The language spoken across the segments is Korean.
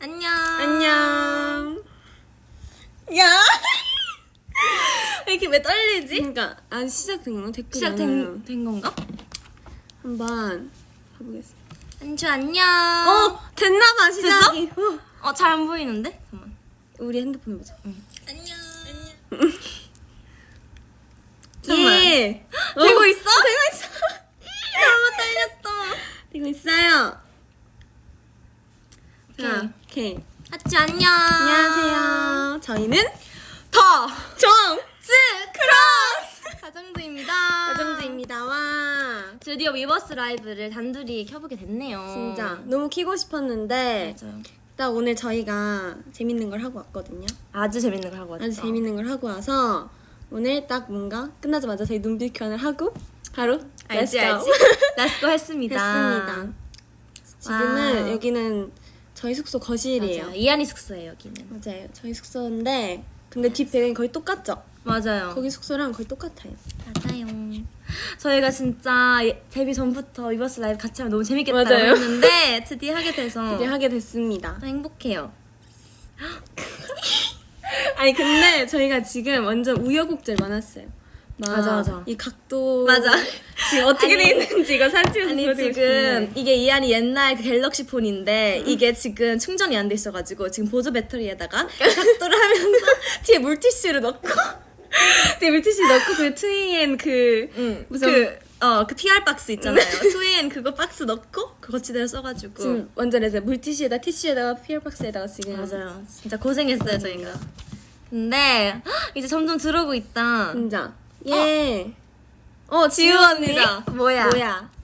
안녕. 안녕. 야. 이렇게 왜 떨리지? 그러니까 시작된 건가? 댓글이 시작된 건가? 한번 가보겠습니다. 안주 안녕. 됐나봐 시작이. 잘 안 보이는데? 잠깐만. 우리 핸드폰 보자. 안녕. 잠깐만. 예. 되고 있어? 되고 있어. 너무 떨렸어. 되고 있어요. 오케이. 자, 오케이. 하츠 안녕. 안녕하세요. 저희는 더 정즈 크로스 가정주입니다. 여정즈입니다. 와. 드디어 위버스 라이브를 단둘이 켜보게 됐네요. 진짜 너무 키고 싶었는데 맞아요. 딱 오늘 저희가 재밌는 걸 하고 왔거든요. 아주 재밌는 걸 하고 왔죠. 아주 재밌는 걸 하고 와서 오늘 딱 뭔가 끝나자마자 저희 눈빛 교환을 하고 바로 알지 Let's go. 알지. 렛츠고 했습니다. 했습니다. 지금은 와우. 여기는 저희 숙소 거실이에요. 맞아요. 이한이 숙소예요 여기는. 맞아요. 저희 숙소인데 근데 뒷 배경이 거의 똑같죠? 맞아요. 거기 숙소랑 거의 똑같아요. 맞아요. 저희가 진짜 데뷔 전부터 위버스 라이브 같이 하면 너무 재밌겠다고 맞아요. 했는데 드디어 하게 돼서 이제 하게 됐습니다. 또 행복해요. 아니 근데 저희가 지금 완전 우여곡절 많았어요. 맞아. 이 각도 맞아. 지금 어떻게 아니, 돼 있는지 이거 사진에서 아니 보여드리고 지금 싶은데. 이게 이한이 옛날 그 갤럭시 폰인데 이게 지금 충전이 안 돼 있어가지고 지금 보조 배터리에다가 각도를 하면서 뒤에 물티슈를 넣고 뒤에 물티슈 넣고 그 2AM 무슨 그 PR 박스 있잖아요. 2AM 그거 박스 넣고 그 거치대를 써가지고 지금 완전 해서 물티슈에다 티슈에다가 피어 박스에다가 지금 맞아요. 진짜 고생했어요 저희가. 근데 이제 점점 들어오고 있다. 진짜 예. 지우 언니다. 뭐야?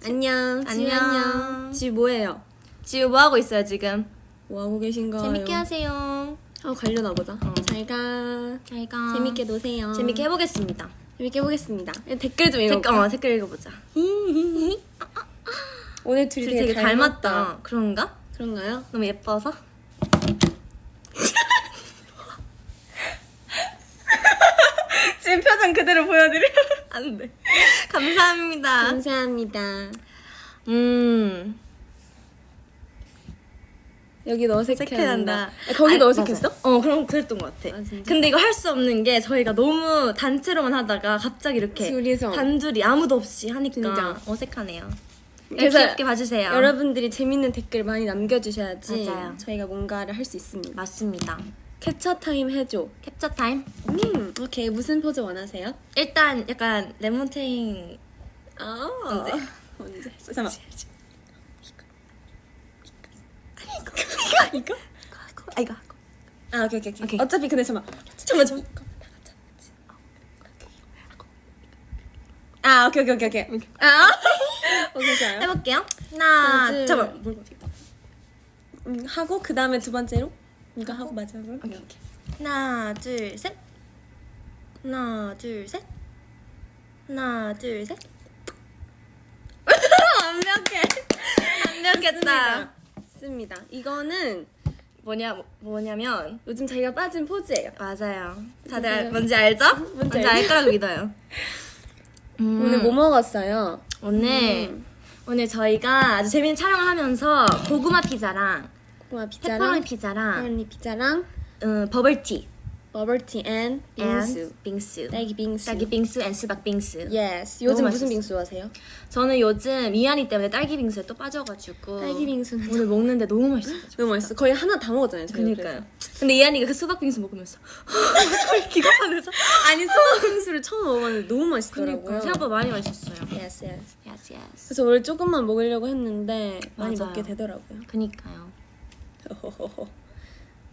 안녕. 지우 안녕. 안녕. 지우 뭐예요? 지우 뭐 하고 있어요 지금? 뭐 하고 계신가요? 재밌게 하세요. 가려나 보다. 잘가. 저희가 재밌게 노세요. 재밌게 해보겠습니다. 재밌게 해보겠습니다. 댓글 좀 읽어볼까? 댓글 읽어보자. 오늘 둘이 되게 닮았다. 그런가? 그런가요? 너무 예뻐서? 지금 표정 그대로 보여드려. 안 돼. 감사합니다. 감사합니다. 여기도 어색해한다. 어색해한다. 거기도 어색했어? 맞아. 그럼 그랬던 것 같아. 아, 진짜? 근데 이거 할 수 없는 게 저희가 너무 단체로만 하다가 갑자기 이렇게 둘이서. 단둘이 아무도 없이 하니까 진짜. 어색하네요. 그래서 귀엽게 봐주세요. 여러분들이 재밌는 댓글 많이 남겨주셔야지 맞아요. 저희가 뭔가를 할 수 있습니다. 맞습니다. 캡처 타임 해줘. 캡처 타임. 오케이. 무슨 포즈 원하세요? 일단 약간 레몬테잉 언제? 잠깐만. 이거? 이거. 오케이. 어차피 근데 잠깐만. 오케이. 오케이 좋아요. 해볼게요. 하나, 하나, 둘. 잠깐. 하고 그 다음에 두 번째로 이거 하고 마지막으로. 오케이. 하나, 둘, 셋. 하나, 둘, 셋. 하나, 둘, 셋. 완벽했다. 맞습니다. 이거는 뭐냐면 요즘 자기가 빠진 포즈예요. 맞아요. 맞아요. 다들 뭔지 알죠? 뭔지 알 알죠? 거라고 믿어요. 오늘 뭐 먹었어요? 오늘 저희가 아주 재밌는 촬영을 하면서 고구마 피자랑 고구마 피자랑 페퍼로니 피자랑 페퍼로니 피자랑 버블티 버블티 앤 빙수. 빙수, 빙수, 딸기 빙수. 딸기 빙수 앤 수박 빙수. Yes. 너무 요즘 무슨 맛있었어. 빙수 하세요? 저는 요즘 이한이 때문에 딸기 빙수에 또 빠져가지고 딸기 빙수는 오늘 먹는데 너무 맛있어요. 너무 맛있어. 거의 하나 다 먹었잖아요. 저희 그니까요. 근데 이한이가 그 수박 빙수 먹으면서 기가 파면서 아니 수박 빙수를 처음 먹었는데 너무 맛있더라고요. 그러니까 생각보다 많이 맛있었어요. Yes. Yes, yes. 그래서 원래 조금만 먹으려고 했는데 많이 맞아요. 먹게 되더라고요. 그니까요.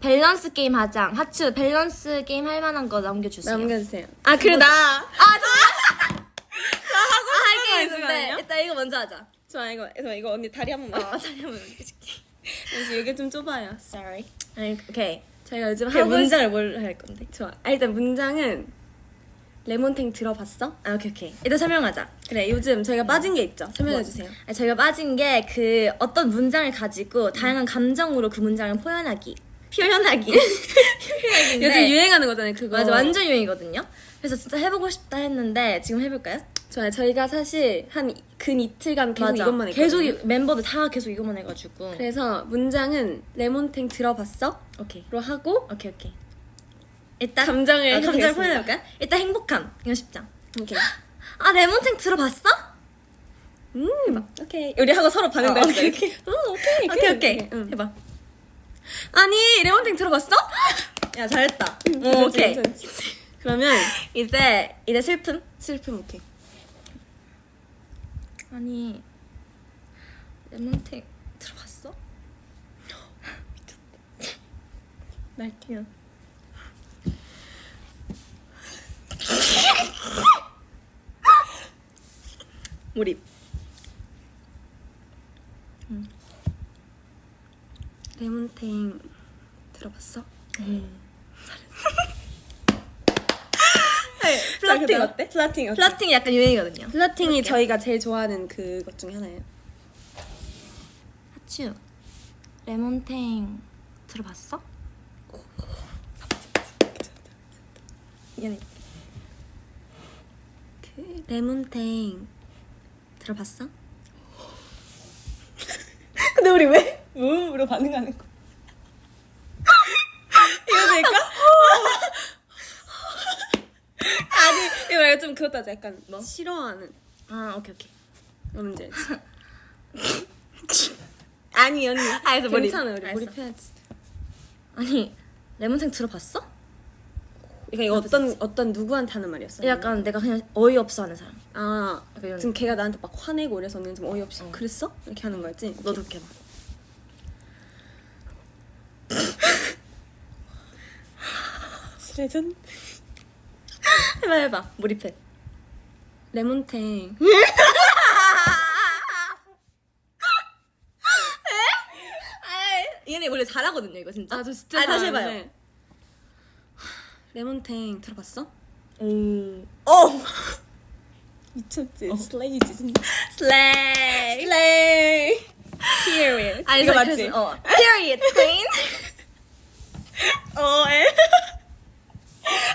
밸런스 게임 하자. 하츠 밸런스 게임 할 만한 거 남겨주세요. 남겨주세요. 그래 나. 할게 있는 거 있는데 아니야? 일단 이거 먼저 하자. 좋아 이거 언니 다리 한 번만. 다시 한번 남겨줄게. 역시 이게 좀 좁아요. Sorry. 오케이. 저희가 요즘 그 하고 문장을 뭘 할 건데? 좋아. 일단 문장은 레몬탱 들어봤어? 오케이. 일단 설명하자. 그래 요즘 저희가 빠진 게 있죠. 설명해 주세요. 저희가 빠진 게 그 어떤 문장을 가지고 다양한 감정으로 그 문장을 표현하기. 표현인데 요즘 유행하는 거잖아요. 그거. 맞아 완전 유행이거든요. 그래서 진짜 해보고 싶다 했는데 지금 해볼까요? 좋아요. 저희가 사실 한 근 이틀간 계속 맞아. 이것만 계속 했거든요. 멤버들 다 계속 이것만 해가지고. 그래서 문장은 레몬탱 들어봤어? 오케이. 로 하고 오케이 오케이. 일단 감정을 감정을 해보겠습니다. 표현해볼까요? 일단 행복함. 이거 쉽죠? 오케이. 아 레몬탱 들어봤어? 오케이. 우리 하고 서로 반응도 어, 했어요. 오케이, 오케이. 오케이. 오케이 오케이. 응. 해봐. 아니 레몬탱 들어봤어? 야 잘했다. 오, 오케이. 그러면 이제 슬픔. 슬픔 오케이. 아니 레몬탱 들어봤어? 날게요. 몰입. 레몬탱 들어봤어? 플러팅 어때? 플러팅 플러팅이 약간 유행이거든요. 플러팅이 저희가 제일 좋아하는 그것 중에 하나예요. 하츄 레몬탱 들어봤어? 미안해. 그 레몬탱 들어봤어? 근데 우리 왜 무음으로 반응하는 거? 이거 될까? 아니 이거 말고 좀 그것도 하자. 약간 뭐? 싫어하는 아 오케이 오케이. 뭔지 알지? 아니 언니 알았어, 몰입. 괜찮아 우리 알았어. 몰입해야지. 아니 레몬탱 들어봤어? 이거 어떤 누구한테 하는 말이었어? 약간 내가 그냥 어이없어하는 사람. 아 약간 이런 지금 걔가 나한테 막 화내고 이래서는 좀 어이없이 그랬어? 이렇게 하는 거였지? 너도 그렇게 해봐. 레전 해봐 몰입해. 레몬탱 얘네 원래 잘하거든요 이거 진짜. 아저 진짜 다시 해봐요. 잘하는데. 레몬탱 들어봤어? 오. 미쳤지 슬레이지 진짜 슬레이. 슬레이 period 아니 이거 그래서- 맞지? Period queen.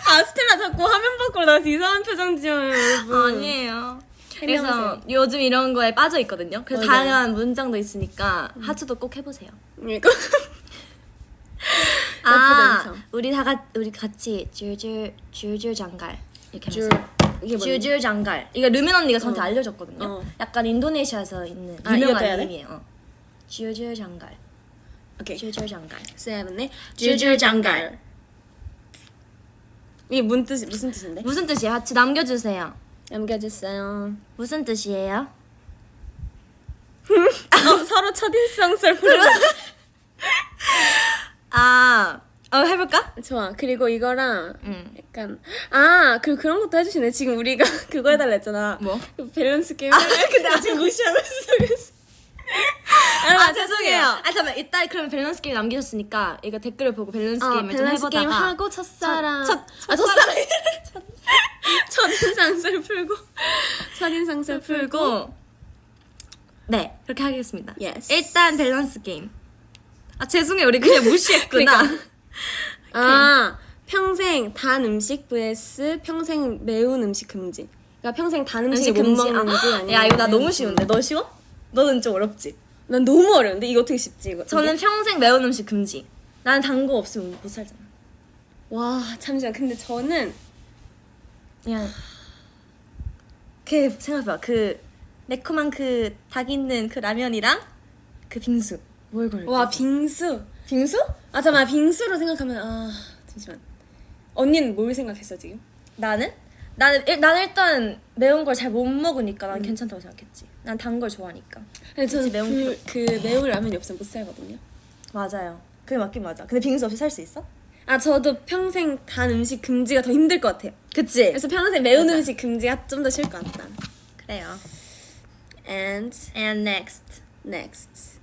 아 스텔라 자꾸 화면 밖으로 나와서 이상한 표정 지어요 여러분. 아니에요. 그래서 해명하세요. 요즘 이런 거에 빠져 있거든요. 그래서 맞아요. 다양한 문장도 있으니까 하츠도 꼭 해보세요. 이거 않죠. 우리 같이 줄줄 장갈 이렇게 줄 하면서 이게 뭐야? 줄줄 장갈. 이거 르민 언니가 저한테 알려줬거든요. 어. 약간 인도네시아에서 있는 아, 이것도 해야 유명한 돼? 밈이에요. 줄줄 장갈. 오케이 줄줄 장갈. 세븐의 줄줄 장갈. 이게 무슨 뜻인데? 무슨 뜻이에요? 하츠 남겨주세요. 남겨주세요. 무슨 뜻이에요? 서로 첫인상 썰풀 해볼까? 좋아. 그리고 이거랑 응. 약간 그리고 그런 것도 해주시네. 지금 우리가 그거 해달라 했잖아. 뭐? 그 밸런스 게임. 근데 아직 무시하고 있어. 그래서. 죄송해요. 잠깐만 이따 그러면 밸런스 게임 남기셨으니까 이거 댓글을 보고 밸런스 게임을 좀 밸런스 해보다가 게임 하고 첫사랑. 첫사랑 첫인상 썰 풀고. 첫인상 썰 풀고. 풀고 네 그렇게 하겠습니다. Yes. 일단 밸런스 게임. 죄송해요 우리 그냥 무시했구나. 평생 단 음식 vs 평생 매운 음식 금지. 그러니까 평생 단 음식을 음식 못 금지. 먹는지 아니면 야 이거 나 매운 너무 음식 쉬운데 너 쉬워? 너는 좀 어렵지? 난 너무 어려운데 이거 어떻게 쉽지 이거? 저는 평생 매운 음식 금지. 나는 단 거 없으면 못 살잖아. 와 잠시만 근데 저는 그냥 그 생각해봐 그 매콤한 그 닭 있는 그 라면이랑 그 빙수 뭘 걸까? 와 빙수. 빙수? 잠깐만 빙수로 생각하면 잠시만. 언니는 뭘 생각했어 지금? 나는 일단 매운 걸 잘 못 먹으니까 난 괜찮다고 생각했지. 난 단 걸 좋아하니까. 근데 저는 매운 그 매운 라면이 없으면 못 살거든요. 맞아요. 그게 맞긴 맞아. 근데 빙수 없이 살 수 있어? 저도 평생 단 음식 금지가 더 힘들 것 같아요. 그치? 그래서 평생 매운 맞아. 음식 금지가 좀 더 쉬울 것 같다. 그래요. And next.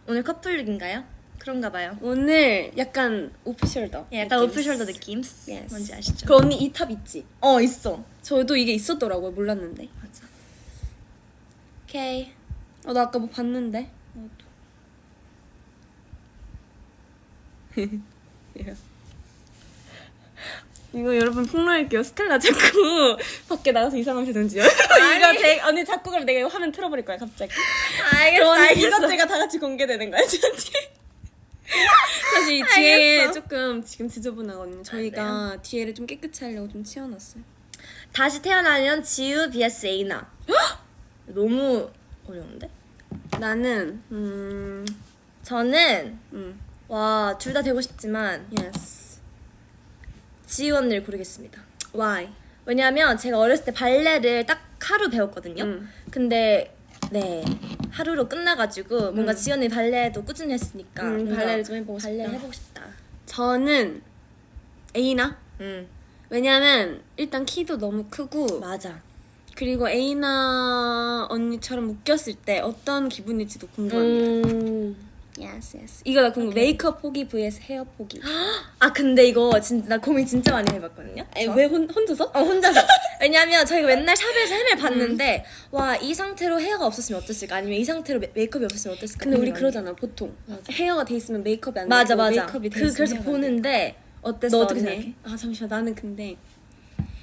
오늘 커플룩인가요? 그런가 봐요. 오늘 약간 오프숄더. 예, 약간 오프숄더 느낌. Yes. 뭔지 아시죠? 그 언니 이 탑 있지? 있어. 저도 이게 있었더라고요. 몰랐는데. 맞아. 오케이. 나 아까 뭐 봤는데. 이거 여러분 폭로할게요. 스텔라 자꾸 밖에 나가서 이상한 표정 지어. 이거 언니 자꾸 그럼 내가 이거 화면 틀어버릴 거야 갑자기. 알겠어, 알겠어. 이것들과 다 같이 공개되는 거야 저한테. 사실 이 뒤에 알겠어. 조금 지금 지저분하거든요. 저희가 뒤에를 좀 깨끗이 하려고 좀 치워놨어요. 다시 태어나면 지우 vs 에이나. 너무 어려운데? 나는 저는 와, 둘 다 되고 싶지만 yes. 지우 언니를 고르겠습니다. Why? 왜냐하면 제가 어렸을 때 발레를 딱 하루 배웠거든요. 근데 네, 하루로 끝나가지고 뭔가 지우 언니 발레도 꾸준히 했으니까 뭔가 발레를 좀 해보고 발레 싶다. 해보고 싶다. 저는 에이나. 응, 왜냐면 일단 키도 너무 크고 맞아. 그리고 에이나 언니처럼 웃겼을 때 어떤 기분일지도 궁금합니다. Yes, yes. 이거 나 궁금. 메이크업 포기 vs 헤어 포기. 아 근데 이거 진짜 나 고민 진짜 많이 해봤거든요. 저? 왜 혼자서? 혼자서. 왜냐면 저희가 맨날 샵에서 헤매를 봤는데 와, 이 상태로 헤어가 없었으면 어땠을까? 아니면 이 상태로 메이크업이 없었으면 어땠을까? 근데 우리 고민이 그러잖아 보통. 헤어가 돼 있으면 메이크업이 안 많이. 맞아 되고 맞아. 메이크업이 돼 그래서 있으면 헤어가 안 돼. 보는데 어땠어? 너 어떻게 언니? 생각해? 아 잠시만 나는 근데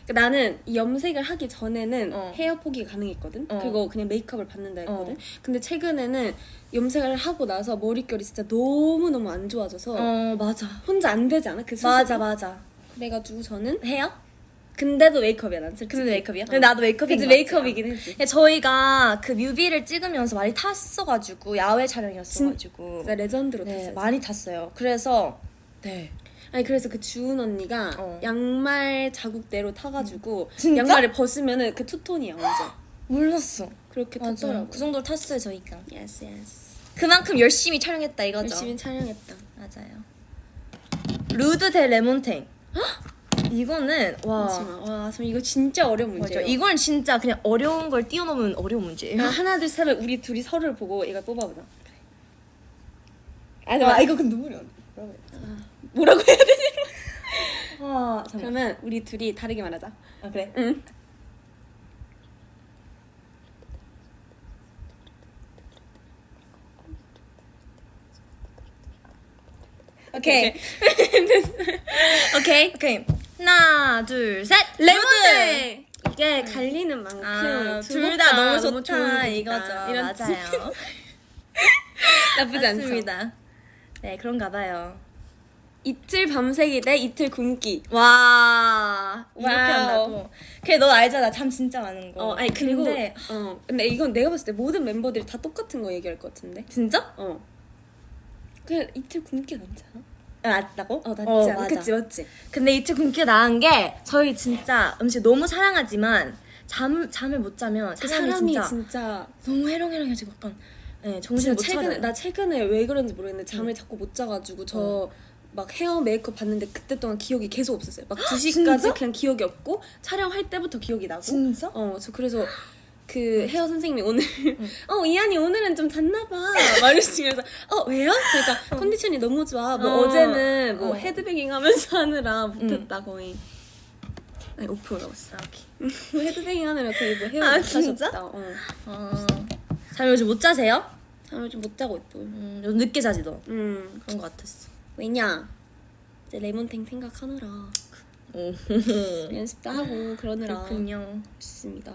나는 이 염색을 하기 전에는 헤어 포기가 가능했거든. 그리고 그냥 메이크업을 받는다 했거든. 근데 최근에는 염색을 하고 나서 머릿결이 진짜 너무너무 안 좋아져서 맞아. 혼자 안 되지 않아? 그 수습이? 맞아. 그래가지고 저는 헤어? 근데도 메이크업이야 난 솔직히. 근데 메이크업이야? 근데 나도 메이크업인 그치 것 같아. 메이크업이긴 했지. 근데 저희가 그 뮤비를 찍으면서 많이 탔어가지고 야외 촬영이었어가지고 진짜 레전드로 네, 탔어요. 많이 탔어요. 그래서 네. 아니 그래서 그 주은 언니가 양말 자국대로 타가지고 진짜? 양말을 벗으면은 그 투톤이야 완전. 몰랐어. 그렇게 맞아. 탔더라고. 그 정도로 탔어요 저희가. Yes, yes. 그만큼 열심히 촬영했다 이거죠. 열심히 촬영했다. 맞아요. 루드 대 레몬탱. 이거는 와. 잠시만. 와, 저 이거 진짜 어려운 맞아. 문제예요. 이건 진짜 그냥 어려운 걸 뛰어넘은 어려운 문제예요. 하나 둘 셋 하면 우리 둘이 서로를 보고 이거 뽑아보자. 이거 근데 눈물이 안 나. 뭐라고 해야 되지? 아, 잠깐. 그러면 우리 둘이 다르게 말하자. 아 그래. 응. 오케이. 오케이. 오케이. 하나, 둘, 셋. 레몬데 이게 갈리는 만큼 둘 다 너무 좋은 좋다 곡이다. 이거죠. 이런 맞아요. 나쁘지 않죠. 맞습니다. 네, 그런가 봐요. 이틀 밤새기 대 이틀 굶기. 와, 이렇게 와우. 한다고. 그래, 너 알잖아. 잠 진짜 많은 거. 아니 그리고 근데 근데 이건 내가 봤을 때 모든 멤버들이 다 똑같은 거 얘기할 것 같은데. 진짜? 그냥 이틀 굶기가 낫지 않아? 낫다고? 낫지 않아? 맞아. 그치 맞지? 근데 이틀 굶기가 나은 게 저희 진짜 음식 너무 사랑하지만 잠을 못 자면 그 사람이 사람이 진짜, 진짜 너무 해롱해롱해지고 약간 정신을 못 차려요. 나 최근에 왜 그런지 모르겠는데 잠을 자꾸 못 자가지고 저 막 헤어 메이크업 봤는데 그때 동안 기억이 계속 없었어요. 막 2시까지 진짜? 그냥 기억이 없고 촬영할 때부터 기억이 나고. 진짜? 저 그래서 그 헤어 선생님이 오늘 이한이 오늘은 좀 잤나봐 말했지. 그래서 왜요? 그러니까 컨디션이 너무 좋아. 어제는 헤드뱅잉 하면서 하느라 못했다 거의. 아니 오프 올라왔어. 헤드뱅잉 하느라 거의 뭐 헤어 못 진짜? 하셨다. 잠 요즘 못 자세요? 잠을 좀 못 자고 있고. 요즘 늦게 자지 너. 그런 그런 거 같았어. 왜냐 이제 레몬탱 생각하느라 연습도 하고 그러느라 그렇군요. 좋습니다.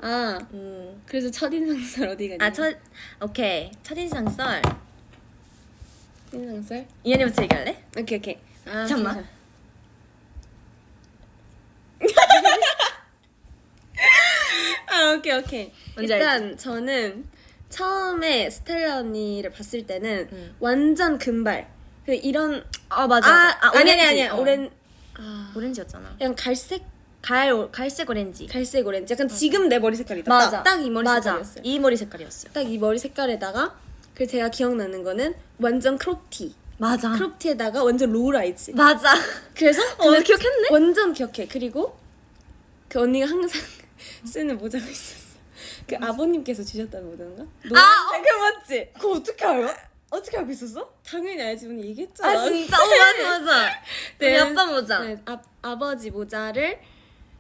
음. 그래서 첫인상설 어디 가냐? 오케이. 첫인상 썰. 첫인상설? 이현이부터 얘기할래? 오케이. 잠깐만. 오케이. 뭔지 일단 저는 처음에 스텔라 언니를 봤을 때는 완전 금발. 그 이런 맞아. 아니야. 오렌지였잖아. 약간 갈색 오렌지. 갈색 오렌지. 약간 지금 내 머리 색깔이다. 맞아. 딱 이 머리 맞아. 색깔이었어요. 이 머리 색깔이었어요. 딱 이 머리 색깔에다가 그래서 제가 기억나는 거는 완전 크롭티. 맞아. 크롭티에다가 완전 로우 아이즈. 맞아. 그래서 기억했네? 완전 기억해. 그리고 그 언니가 항상 쓰는 모자가 있었어. 그 아버님께서 주셨다는 모자인가? 그거 맞지? 그거 어떻게 알아? 어떻게 알고 있었어? 당연히 알지. 언니 얘기했잖아. 진짜? 맞아. 네. 우리 아빠 모자. 네, 아버지 모자를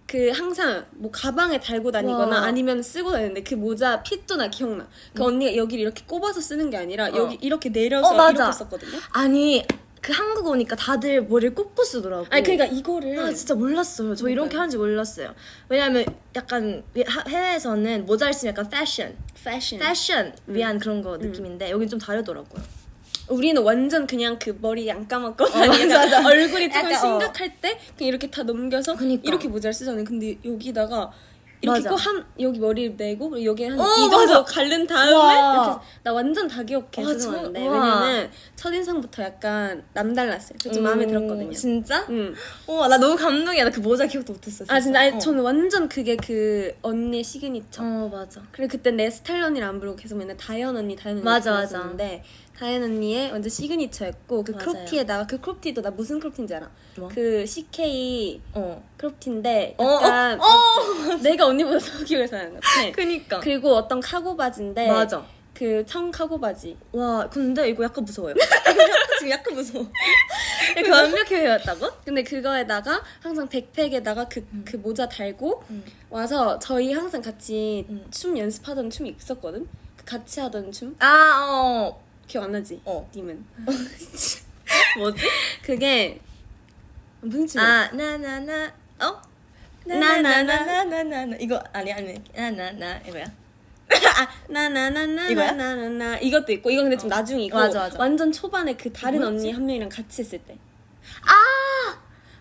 그 항상 뭐 가방에 달고 다니거나 와. 아니면 쓰고 다니는데 그 모자 핏도 나 기억나. 그 언니가 여기를 이렇게 꼽아서 쓰는 게 아니라 여기 이렇게 내려서 맞아. 이렇게 썼거든요. 아니 그 한국 오니까 다들 머리를 꽂고 쓰더라고. 아니 그러니까 이거를 아 진짜 몰랐어요. 저 이렇게 그러니까요. 하는지 몰랐어요. 왜냐면 약간 해외에서는 모자를 쓰면 약간 패션 위한 그런 거 느낌인데 여긴 좀 다르더라고요. 우리는 완전 그냥 그 머리 안 감았거나 맞아. 얼굴이 조금 약간, 심각할 때 그냥 이렇게 다 넘겨서 그니까. 이렇게 모자를 쓰잖아요. 근데 여기다가 이렇게 맞아. 꼭 여기 머리를 내고 그리고 여기 한 이 맞아. 정도 가른 다음에 와. 이렇게 나 완전 다 기억해 와, 죄송한데 와. 왜냐면 첫인상부터 약간 남달랐어요. 저 좀 마음에 들었거든요. 진짜? 응. 우와 나 너무 감동이야. 나 그 모자 기억도 못했어. 아 진짜 아니, 저는 완전 그게 그 언니의 시그니처. 맞아. 그리고 그때 내 스타일 언니를 안 부르고 계속 맨날 다현 언니 맞아, 맞아. 불렀었는데 다현 언니의 완전 시그니처였고 그 맞아요. 크롭티에다가 그 크롭티도 나 무슨 크롭티인지 알아? 뭐? 그 CK 크롭티인데 어, 약간 내가 언니보다 더 기억을 잘하는 것 같아. 그니까. 그리고 어떤 카고 바지인데 맞아. 그 청 카고 바지. 와 근데 이거 약간 무서워요. 지금 약간 무서워. 이렇게 완벽히 외웠다고? 근데 그거에다가 항상 백팩에다가 그 모자 달고 와서 저희 항상 같이 춤 연습하던 춤이 있었거든. 그 같이 하던 춤 기억 안 나지? 님은 뭐지? 그게 무슨 춤이야? 아 나나나 나나나나나나 이거 아니 나나나 이거야? 나나나나나나나 이것도 있고 이건 근데 좀 나중이고 맞아. 완전 초반에 그 다른 뭐였지? 언니 한 명이랑 같이 했을 때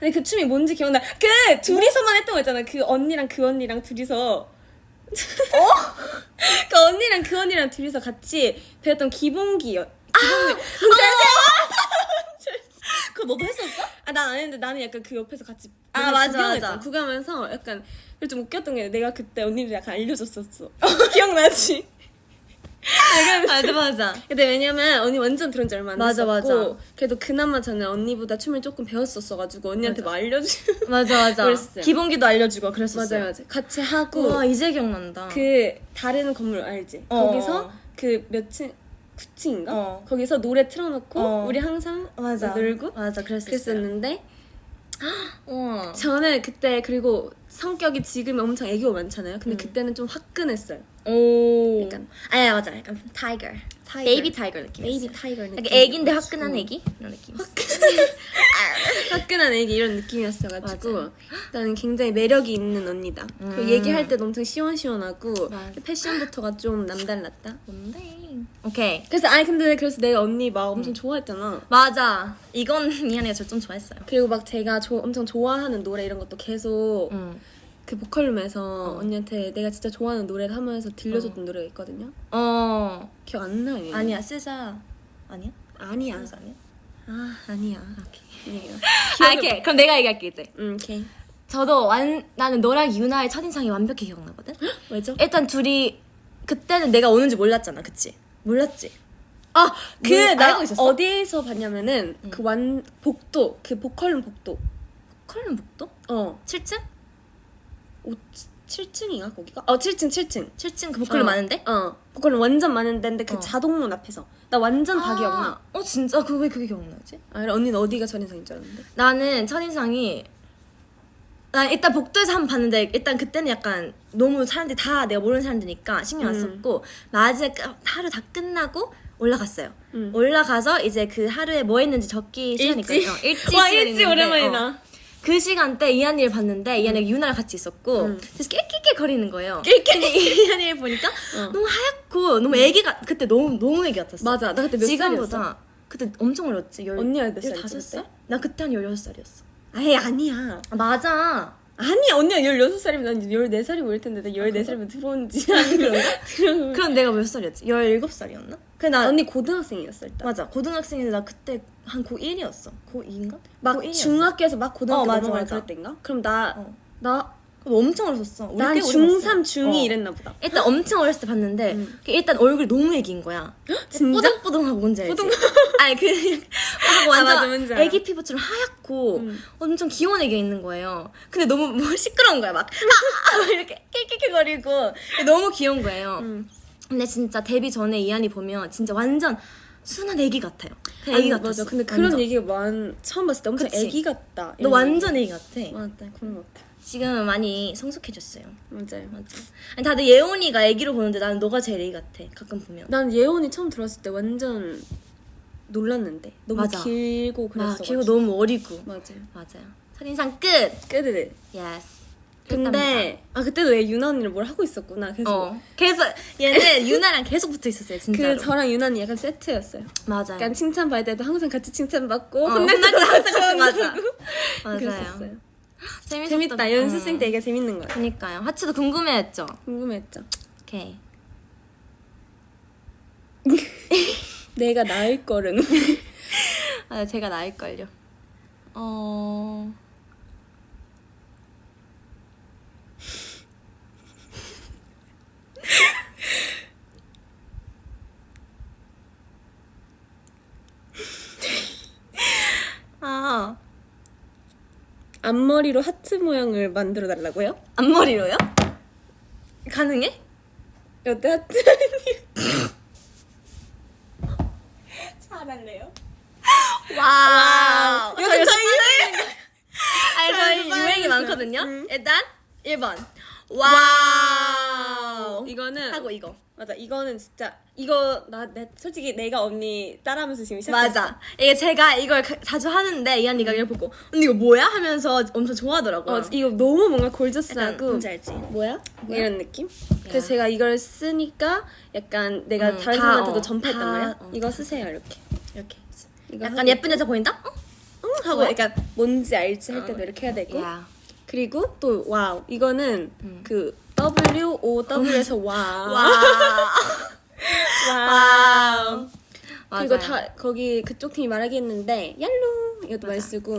근데 그 춤이 뭔지 기억나. 그 둘이서만 했던 거 있잖아. 그 언니랑 그 언니랑 둘이서 그 언니랑 그 언니랑 둘이서 같이 배웠던 기본기 그거 너도 했었어? 난 안 했는데 나는 약간 그 옆에서 같이 맞아. 구경하면서 약간 좀 웃겼던 게 내가 그때 언니를 약간 알려줬었어. 기억나지? 맞아. 근데 왜냐면 언니 완전 들은 지 얼마 안 맞아, 됐었고 맞아. 그래도 그나마 저는 언니보다 춤을 조금 배웠었어가지고 언니한테 막 알려주고 맞아. 그랬어요. 기본기도 알려주고 그랬었어요. 맞아요. 같이 하고 와 이제 기억난다. 그 다른 건물 알지? 거기서 그 몇 층? 9층인가? 거기서 노래 틀어놓고 우리 항상 놀고 맞아 그랬었는데 우와. 저는 그때 그리고 성격이 지금 엄청 애교가 많잖아요. 근데 그때는 좀 화끈했어요. 오. 약간 맞아. 약간 타이거. 베이비 타이거 느낌. 베이비 타이거 느낌. 약간 애기인데 화끈한 애기 이런 느낌. 화끈한 애기 이런 느낌이었어가지고 맞아. 나는 굉장히 매력이 있는 언니다. 그리고 얘기할 때도 엄청 시원시원하고 맞아. 패션부터가 좀 남달랐다. 뭔데? 오케이. 그래서 내가 언니 막 엄청 좋아했잖아. 맞아. 이건 미안해요. 저 좀 좋아했어요. 그리고 막 제가 엄청 좋아하는 노래 이런 것도 계속 그 보컬룸에서 언니한테 내가 진짜 좋아하는 노래를 하면서 들려줬던 노래가 있거든요. 기억 안 나. 얘. 아니야. 스사 아니야? 아니야. 스사 아니야? 아니야. 오케이. 오케이. 그럼 내가 얘기할게 이제. 오케이. 저도 나는 너랑 유나의 첫인상이 완벽히 기억나거든. 왜죠? 일단 둘이 그때는 내가 오는지 몰랐잖아. 그치? 몰랐지? 알고 있었어? 어디에서 봤냐면은 그 복도 그 보컬룸 복도. 컬럼 복도? 7층? 7층인가 거기가? 7층. 7층 그 보컬룸 많은데? 보컬룸 완전 많은 데인데 그 자동문 앞에서 나 완전 다 기억나. 진짜? 왜 그게 기억나지? 그래, 언니는 어디가 첫인상인 줄 알았는데? 나는 첫인상이 난 일단 복도에서 한번 봤는데 일단 그때는 약간 너무 사람들이 다 내가 모르는 사람들이니까 신경 안 썼고 마지막에 하루 다 끝나고 올라갔어요. 올라가서 이제 그 하루에 뭐 했는지 적기 시간이거든요. 일지 와 시간이 일지 있는데, 오랜만이다. 그 시간대 이한이를 봤는데 이한이가 유나랑 같이 있었고 그래서 낄낄낄 거리는 거예요. 근데 이한이를 보니까 너무 하얗고 너무 애기가 그때 너무 애기 같았어. 맞아. 나 그때 몇 지금보다 살이었어? 그때 엄청 어렸지. 언니가 몇 살이었어, 15살? 나 그때 한 16살이었어. 아니야. 맞아. 아니야. 언니가 16살이면 난 14살이 모일 텐데 나 14살이면 들어온 지 아니 그런가? 그럼 내가 몇 살이었지? 17살이었나? 나 언니 고등학생이었어 일단. 맞아. 고등학생인데 나 그때 한 고1이었어. 고2인가? 막 중학교에서 막 고등학교 맞아, 넘어갈 맞아. 그럴 때인가? 그럼 나 엄청 어렸었어. 우리 난 꽤 오래 중3, 봤어. 중2 이랬나 보다. 일단 엄청 어렸을 때 봤는데 일단 얼굴이 너무 애기인 거야. 진짜? 뽀동뽀동하고 뭔지 알지? 아니 완전 맞아, 뭔지 알아. 애기 피부처럼 하얗고 엄청 귀여운 애기가 있는 거예요. 근데 너무 시끄러운 거야. 막 이렇게 낄낄낄거리고 너무 귀여운 거예요. 근데 진짜 데뷔 전에 이한이 보면 진짜 완전 순한 애기 같아요. 그냥 애기 같았어. 맞아. 근데 완전. 그런 얘기가 처음 봤을 때 엄청 그치? 애기 같다. 너 이런 완전 얘기. 애기 같아. 맞다. 그런 것 같아. 지금은 많이 성숙해졌어요. 맞아요. 맞아. 아니, 다들 예원이가 애기로 보는데 나는 너가 제일 애기 같아. 가끔 보면. 난 예원이 처음 들어왔을 때 완전 놀랐는데 너무 맞아. 길고 그랬어. 길고 너무 어리고. 맞아요. 첫인상 끝. 끝을. 예스. 근데 그때도 왜 유나 언니를 뭘 하고 있었구나. 계속 계속 얘는 유나랑 계속 붙어 있었어요, 진짜로. 그 저랑 유나 언니 약간 세트였어요. 맞아요. 약간 칭찬 받을 때도 항상 같이 칭찬 받고 혼날 때도 항상 같이 맞아. 맞아요. 그랬었어요. 재밌었던 재밌다. 연습생 때 이게 재밌는 거야. 그니까요. 하츠도 궁금해했죠. 궁금했죠. 오케이. 내가 나을 거는. 제가 나을걸요. 앞머리로 하트 모양을 만들어 달라고요? 앞머리로요? 가능해? 여태 하트 잘할래요? 와우. 요즘 저희 저희 유행이 빠르겠어요. 많거든요. 일단 1번. 와우. 이거는 하고 이거. 맞아. 이거는 진짜 이거 솔직히 내가 언니 따라하면서 지금 시작했어. 맞아. 이게 제가 이걸 자주 하는데 이 언니가 이걸 보고 언니 이거 뭐야? 하면서 엄청 좋아하더라고요. 이거 너무 뭔가 약간 골저스하고 뭔지 알지? 뭐야? 이런 느낌? 그래서 제가 이걸 쓰니까 약간 내가 다른 다, 사람한테도 다, 전파했단 말이야. 어, 이거 다 쓰세요 이렇게. 이렇게. 이거 약간 하고 예쁜 여자 보인다? 하고 뭐야? 약간 뭔지 알지 할 때도 이렇게 해야 되고. 야. 그리고 또 와우. 이거는 그 WOW에서 와우. 와우. 그리고 맞아요. 다 거기 그쪽 팀이 말하기 했는데 얄루 이것도 많이 쓰고.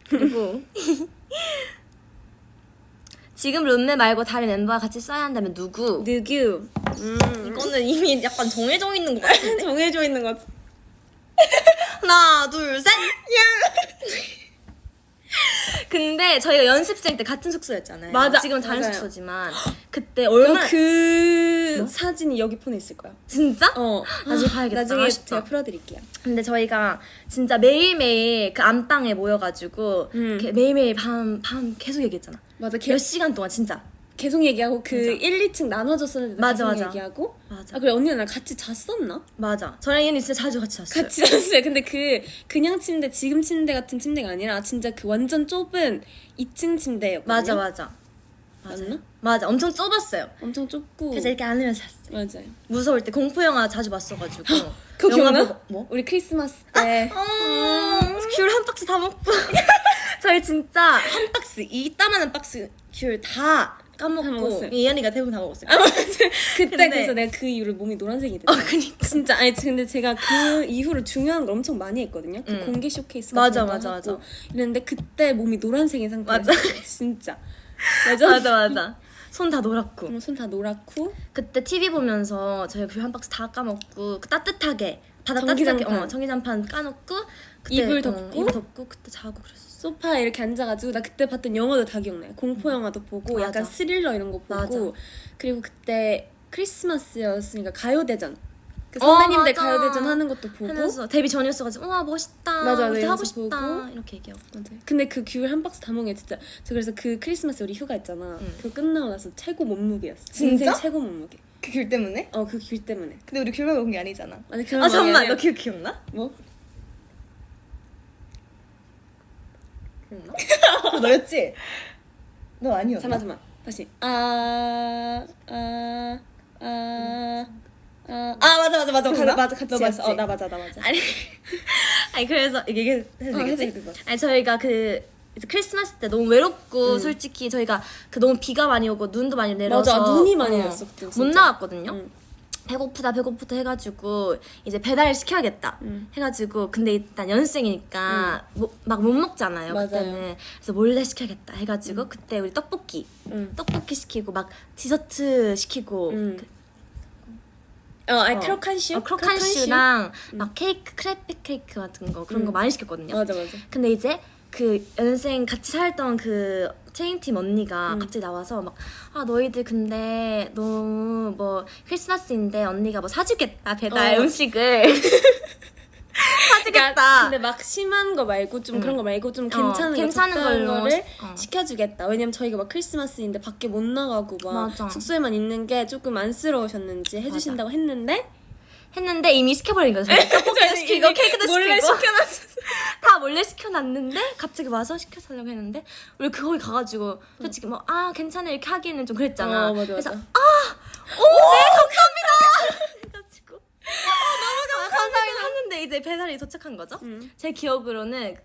그리고 지금 룸메 말고 다른 멤버와 같이 써야 한다면 누구? 느규. 이거는 이미 약간 정해져 있는 것 같은데. 정해져 있는 것 같아. 하나, 둘, 셋. 근데 저희가 연습생 때 같은 숙소였잖아요. 맞아. 지금 다른 맞아요. 숙소지만 그때 얼마 그 사진이 여기 폰에 있을 거야. 진짜? 어. 나중에 봐야겠다. 나중에 아쉽다. 제가 풀어드릴게요. 근데 저희가 진짜 매일매일 그 안방에 모여가지고 이렇게 매일매일 밤 계속 얘기했잖아. 맞아. 몇 시간 동안 진짜. 계속 얘기하고 그 1, 2층 나눠졌었는데 맞아, 계속 맞아. 얘기하고. 맞아. 그래 언니랑 나랑 같이 잤었나? 맞아. 저랑 얘는 진짜 자주 같이 잤어요. 같이 잤어요. 근데 그냥 침대 지금 침대 같은 침대가 아니라 진짜 그 완전 좁은 2층 침대였거든요. 맞아. 맞나? 맞아. 엄청 좁았어요. 엄청 좁고. 그래서 이렇게 안으면서 잤어요. 맞아요. 무서울 때 공포 영화 자주 봤어가지고. 그거 영화 기억나? 보고 뭐? 우리 크리스마스 때 귤 한 박스 다 먹고. 저희 진짜 한 박스 이따만한 박스 귤 다 다 까먹고 먹었어요. 이현이가 대부분 다 먹었어요. 그때 근데- 그래서 내가 그 이후로 몸이 노란색이 됐어요. 그니까. 진짜 아니 근데 제가 그 이후로 중요한 걸 엄청 많이 했거든요. 그 공개 쇼케이스 맞아, 같은 거 맞아, 하고 맞아. 이랬는데 그때 몸이 노란색인 상태였어요. 맞아. 진짜. 맞아. 손 다 노랗고. 손 다 노랗고 그때 TV 보면서 저희 귤 한 박스 다 까먹고 그 따뜻하게 바닥 전기장판. 따뜻하게 전기장판 까놓고 그때, 이불 덮고? 이불 덮고 그때 자고 그랬어. 소파에 이렇게 앉아가지고 나 그때 봤던 영화도 다 기억나요. 공포 영화도 보고 맞아. 약간 스릴러 이런 거 보고 맞아. 그리고 그때 크리스마스였으니까 가요대전 그 선배님들 맞아. 가요대전 하는 것도 보고 하면서 데뷔 전이었어가지고 와 멋있다. 맞아, 우리 네, 하고 연습 싶다. 보고. 이렇게 얘기하고. 맞아요. 근데 그 귤 한 박스 다 먹은 게 진짜 저 그래서 그 크리스마스 우리 휴가 있잖아. 그거 끝나고 나서 최고 몸무게였어. 진짜? 인생 최고 몸무게. 그 귤 때문에? 그 귤 때문에. 근데 우리 귤 먹은 게 아니잖아. 아니 그런 아 잠깐만 아니야. 너 귤 기억나? 뭐? 기억나? 그거 너였지? 너 아니었나? 잠깐만 다시. 맞아 맞아 같이 너 했어. 맞지? 나 맞아. 아니 그래서 이게 해도 해도 되겠지? 그거. 아니 저희가 그 이제 크리스마스 때 너무 외롭고 솔직히 저희가 그 너무 비가 많이 오고 눈도 많이 내려서 맞아, 눈이 많이 내렸어, 그때 못 진짜. 나갔거든요. 응. 배고프다 해가지고 이제 배달 시켜야겠다 해가지고 근데 일단 연습생이니까 막 못 먹잖아요. 맞아요. 그때는 그래서 몰래 시켜야겠다 해가지고 그때 우리 떡볶이 시키고 막 디저트 시키고 크로칸슈? 크로칸슈랑 막 케이크 크레pe 케이크 같은 거 그런 거 많이 시켰거든요. 맞아. 근데 이제 그 연생 같이 살던 그 체인팀 언니가 갑자기 나와서 막 너희들 근데 너무 뭐 크리스마스인데 언니가 뭐 사주겠다 배달 음식을 사주겠다. 근데 막 심한 거 말고 좀 그런 거 말고 좀 괜찮은 괜찮은 적당한 걸로 거를 어. 시켜주겠다. 왜냐면 저희가 막 크리스마스인데 밖에 못 나가고 막 맞아. 숙소에만 있는 게 조금 안쓰러우셨는지 해주신다고 했는데 했는데 이미 시켜버린 거죠. 떡볶이도 시키고 케이크도 몰래 시키고 시켜놨어. 다 몰래 시켜놨는데 갑자기 와서 시켜달라고 했는데 우리 거기 가가지고 솔직히 뭐 괜찮아 이렇게 하기에는 좀 그랬잖아. 맞아, 그래서 맞아. 네 감사합니다. 해가지고 너무 감사합니다 하는데 이제 배달이 도착한 거죠. 제 기억으로는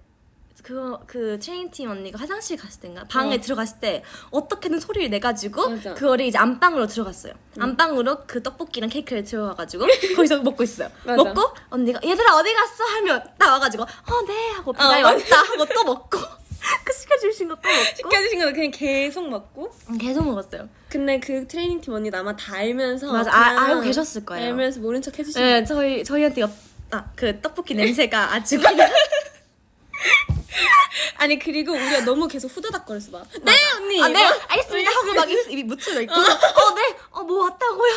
그 트레이닝팀 언니가 화장실 갔을 때인가 방에 들어갔을 때 어떻게든 소리를 내가지고 맞아. 그거를 이제 안방으로 들어갔어요. 안방으로 그 떡볶이랑 케이크를 들어가가지고 거기서 먹고 있어요. 맞아. 먹고 언니가 얘들아 어디 갔어? 하면 나와가지고 네 하고 배달이 왔다 하고 또 먹고 그 시켜주신 거 또 먹고 시켜주신 거 그냥 계속 먹고. 계속 먹었어요. 근데 그 트레이닝팀 언니도 아마 다 알면서 맞아 그냥 알고 계셨을 거예요. 알면서 모른 척 해주신 네 거예요. 저희한테 그 떡볶이 냄새가 아주 그냥 아니 그리고 우리가 너무 계속 후다닥거렸어 막. 네 언니. 네 알겠습니다 하고 막 입이 묻혀져 있고 뭐 왔다고요?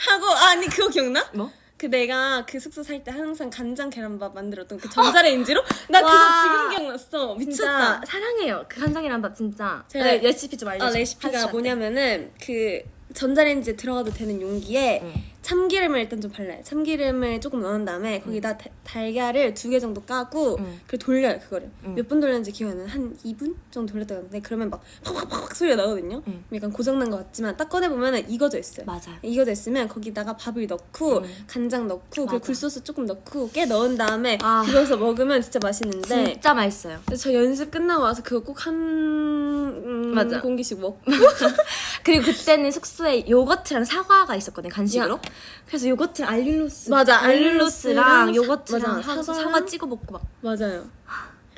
하고 아니 그거 기억나? 뭐? 그 내가 그 숙소 살 때 항상 간장 계란밥 만들었던 그 전자레인지로 나 그거 와. 지금 기억났어. 미쳤다. 진짜 사랑해요. 그 간장이란밥 진짜. 제가 레시피 좀 알려줘. 레시피가 뭐냐면은 그 전자레인지에 들어가도 되는 용기에 참기름을 일단 좀 발라요. 참기름을 조금 넣은 다음에 거기다 달걀을 2개 정도 까고 그리고 돌려요 그거를. 몇 분 돌렸는지 기억이 안 나요. 한 2분 정도 돌렸다 그러는데 그러면 막 팍팍팍 소리가 나거든요. 약간 고장난 것 같지만 딱 꺼내보면 익어져 있어요. 맞아요. 익어져 있으면 거기다가 밥을 넣고 간장 넣고 그리고 맞아. 굴소스 조금 넣고 깨 넣은 다음에 아. 그거서 먹으면 진짜 맛있는데 진짜 맛있어요. 저 연습 끝나고 와서 그거 꼭 한 맞아. 공기씩 먹고 그리고 그때는 숙소에 요거트랑 사과가 있었거든요 간식으로. 그래서 요거트랑 알룰로스. 맞아, 알룰로스랑 알룰로스랑 요거트랑 맞아, 사과 찍어 먹고 막. 맞아요.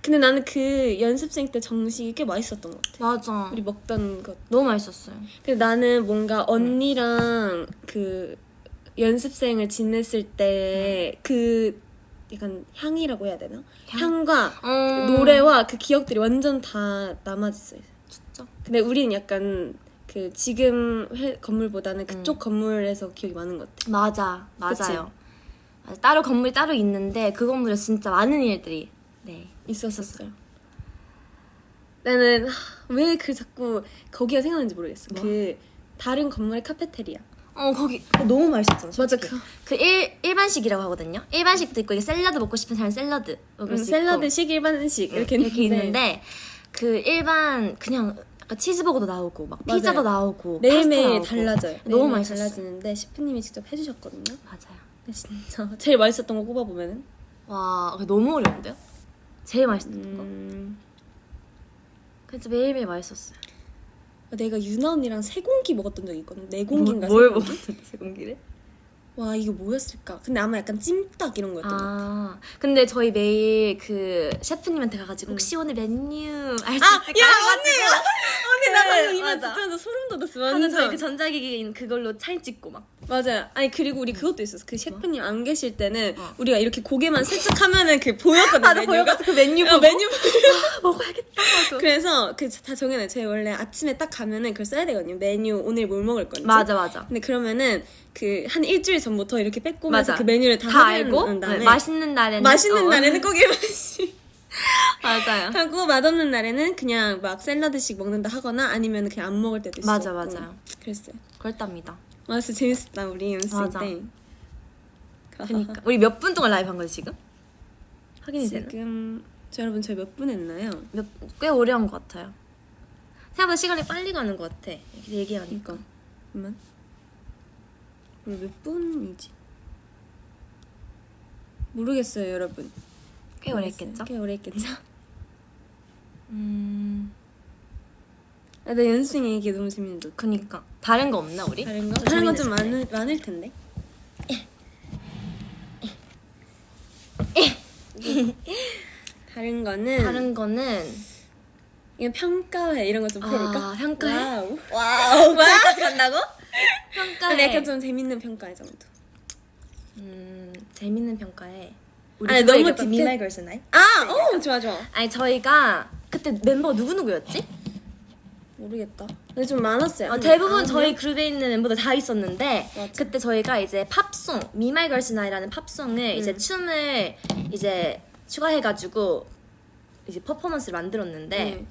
근데 나는 그 연습생 때 정식이 꽤 맛있었던 것 같아. 맞아. 우리 먹던 것. 너무 맛있었어요. 근데 나는 뭔가 언니랑 그 연습생을 지냈을 때 그 약간 향이라고 해야 되나? 향과 노래와 그 기억들이 완전 다 남아있어요. 진짜. 근데 우리는 약간 그 지금 건물보다는 그쪽 건물에서 기억이 많은 것 같아. 맞아요. 맞아. 따로 건물이 따로 있는데 그 건물에 진짜 많은 일들이 있었어요. 나는 왜 그 자꾸 거기가 생각나는지 모르겠어. 뭐? 그 다른 건물의 카페테리아. 거기 너무 맛있었잖아. 맞아, 그 일반식이라고 하거든요. 일반식도 있고 이게 샐러드 먹고 싶은 사람 샐러드 먹을 수 샐러드식, 일반식 이렇게 있는데 그 일반 그냥 약간 치즈버거도 나오고 막 맞아요. 피자도 나오고 매일매일 파스타 나오고. 달라져요. 너무 매일매일 맛있었어요. 달라지는데 셰프님이 직접 해주셨거든요. 맞아요. 근데 진짜 제일 맛있었던 거 꼽아보면은 와 그게 너무 어려운데요? 제일 맛있었던 거. 그래서 매일매일 맛있었어요. 내가 유나 언니랑 세 공기 먹었던 적이 있거든. 네 공기인가 뭘 세 공기? 먹었는데 세 공기를? 와 이거 뭐였을까? 근데 아마 약간 찜닭 이런 거였던 것 같아. 근데 저희 매일 그 셰프님한테 가가지고 혹시 오늘 메뉴 알 수 있을까? 야, 해가지고 언니 나 방금 네, 이만 맞아. 듣자마자 소름 돋았어. 하는 저희 그 완전. 전자기기인 그걸로 사진 찍고 막 맞아요. 아니 그리고 우리 그것도 있었어. 그 셰프님 안 계실 때는 우리가 이렇게 고개만 살짝 하면은 그 보였거든. 맞아, 메뉴가. 보여가지고 그 메뉴 보고 메뉴 먹어야겠다 하고. 그래서 그 다 정해놔요. 저희 원래 아침에 딱 가면은 그걸 써야 되거든요. 메뉴 오늘 뭘 먹을 건지. 맞아. 근데 그러면은 그 한 일주일 전부터 이렇게 빼꼼해서 맞아. 그 메뉴를 다 알고 확인한 다음에 맛있는 날에는 맛있는 날에는 꼭 일반식 맞아요. 하고 맛없는 날에는 그냥 막 샐러드식 먹는다 하거나 아니면 그냥 안 먹을 때도 있었고. 맞아요. 그랬어요. 그렇답니다. 와 진짜 재밌었다 우리 연습생 맞아. 때. 그러니까 우리 몇 분 동안 라이브 한 거지 지금? 확인이 되나? 지금 여러분 저희 몇 분 했나요? 꽤 오래 한 것 같아요. 생각보다 시간이 빨리 가는 것 같아. 이렇게 얘기하니까. 그러니까 잠깐만 우리 몇 분이지? 모르겠어요 여러분. 꽤 오래 했겠죠? 꽤 오래 했겠죠? 음. 나 연습생 얘기 너무 재밌는데. 그니까 다른 거 없나 우리? 다른 거? 다른 건 좀 재밌는 많을 텐데. 다른 거는 이게 평가회 이런 거 좀 해볼까? 평가회? 와우. 거기까지 간다고? 근데 평가회. 약간 좀 재밌는 평가회 정도. 재밌는 평가에. 아니, 너무 딥해. 미마이 걸스 나이? 좋아. 아니 저희가 그때 멤버가 누구였지? 모르겠다. 근데 좀 많았어요. 대부분 저희 그룹에 있는 멤버들 다 있었는데 맞아. 그때 저희가 이제 팝송 미마이 걸스 나이라는 팝송을 이제 춤을 이제 추가해가지고 이제 퍼포먼스를 만들었는데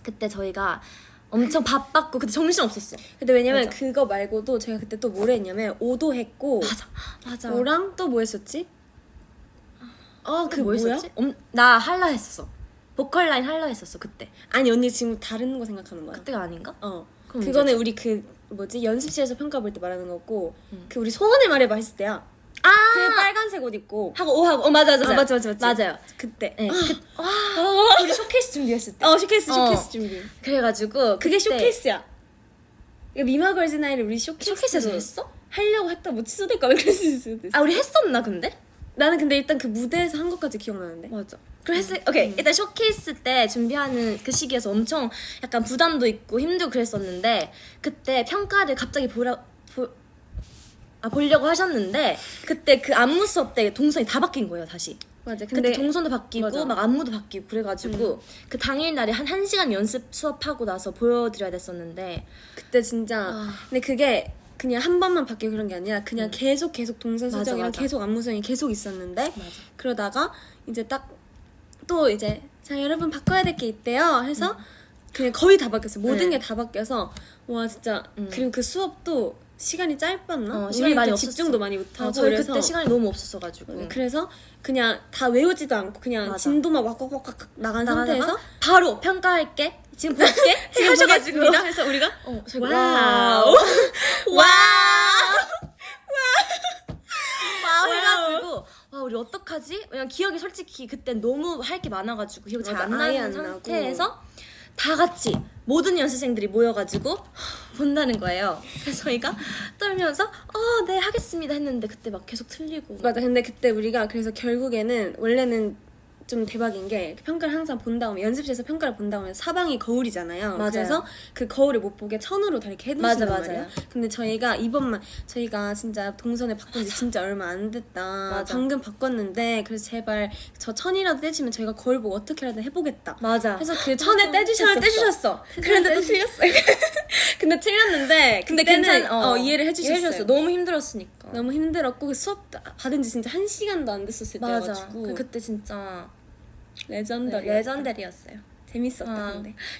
그때 저희가 엄청 바빴고 그때 정신 없었어. 근데 왜냐면 맞아. 그거 말고도 제가 그때 또 뭘 했냐면 오도 했고 맞아. 오랑 또 뭐 했었지? 그 뭐 뭐야? 했었지? 나 할라 했었어. 보컬 라인 할라 했었어 그때. 아니 언니 지금 다른 거 생각하는 거야. 그때가 아닌가? 그럼 그럼 그거는 언제지? 우리 그 뭐지 연습실에서 평가 볼 때 말하는 거고 그 우리 소원을 말해봐 했을 때야. 아 그 빨간색 옷 입고 하고 맞아. 맞아. 맞아요. 그때. 네. 우리 쇼케이스 준비했을 때. 쇼케이스 준비. 그래가지고 그게 그때 쇼케이스야. 이거 미마걸즈 나이를 우리 쇼케이스에서 했어? 하려고 했다 뭐 취소될까 그랬을 수도 있어. 아 우리 했었나 근데? 나는 근데 일단 그 무대에서 한 것까지 기억나는데. 맞아. 그래서 오케이 일단 쇼케이스 때 준비하는 그 시기에서 엄청 약간 부담도 있고 힘들고 그랬었는데 그때 평가를 갑자기 보려고 하셨는데 그때 그 안무 수업 때 동선이 다 바뀐 거예요 다시. 맞아. 그때 동선도 바뀌고 맞아. 막 안무도 바뀌고 그래가지고 그 당일날에 한 1시간 연습 수업하고 나서 보여드려야 됐었는데 그때 진짜 근데 그게 그냥 한 번만 바뀌고 그런 게 아니라 그냥 계속 동선 맞아, 수정이랑 맞아. 계속 안무성이 계속 있었는데 그러다가 이제 딱 또 이제 자 여러분 바꿔야 될 게 있대요 해서 그냥 거의 다 바뀌었어요. 모든 네. 게 다 바뀌어서 와 진짜 그리고 그 수업도 시간이 짧았나? 시간이 많이 또 없었어. 집중도 많이 못하고 저희 그래서 그때 시간이 너무 없었어가지고 그래서 그냥 다 외우지도 않고 그냥 맞아. 진도만 왁왁왁 나간 상태에서 나가다가 바로 평가할게 지금 볼게 지금 하셔가지고 보겠습니다 해서 우리가 저희 와우. 와우 해가지고 와 우리 어떡하지? 왜냐면 기억이 솔직히 그때 너무 할 게 많아가지고 기억이 잘 맞아, 안 아예 나는 안 나고. 상태에서 다 같이 모든 연습생들이 모여가지고 본다는 거예요. 그래서 저희가 떨면서 네 하겠습니다 했는데 그때 막 계속 틀리고 맞아. 근데 그때 우리가 그래서 결국에는 원래는 좀 대박인 게 평가를 항상 본 다음에 연습실에서 평가를 본 다음에 사방이 거울이잖아요. 맞아요. 그래서 그 거울을 못 보게 천으로 다 이렇게 해두신단 맞아, 말이에요. 맞아요. 근데 저희가 이번만 저희가 진짜 동선을 바꾼 지 진짜 얼마 안 됐다. 맞아. 방금 바꿨는데 그래서 제발 저 천이라도 떼주면 저희가 거울 보고 어떻게라도 해보겠다. 맞아. 그래서 그 천에 떼주셨어. 떼주셨어. 그런데 또 틀렸어요. 근데 틀렸는데 근데 그때는 괜찮 이해를 해주셨어요. 너무 힘들었으니까. 너무 힘들었고 그 수업 받은 지 진짜 1시간도 안 됐었을 맞아. 때여가지고 그때 진짜 레전더리였어요. 재밌었다.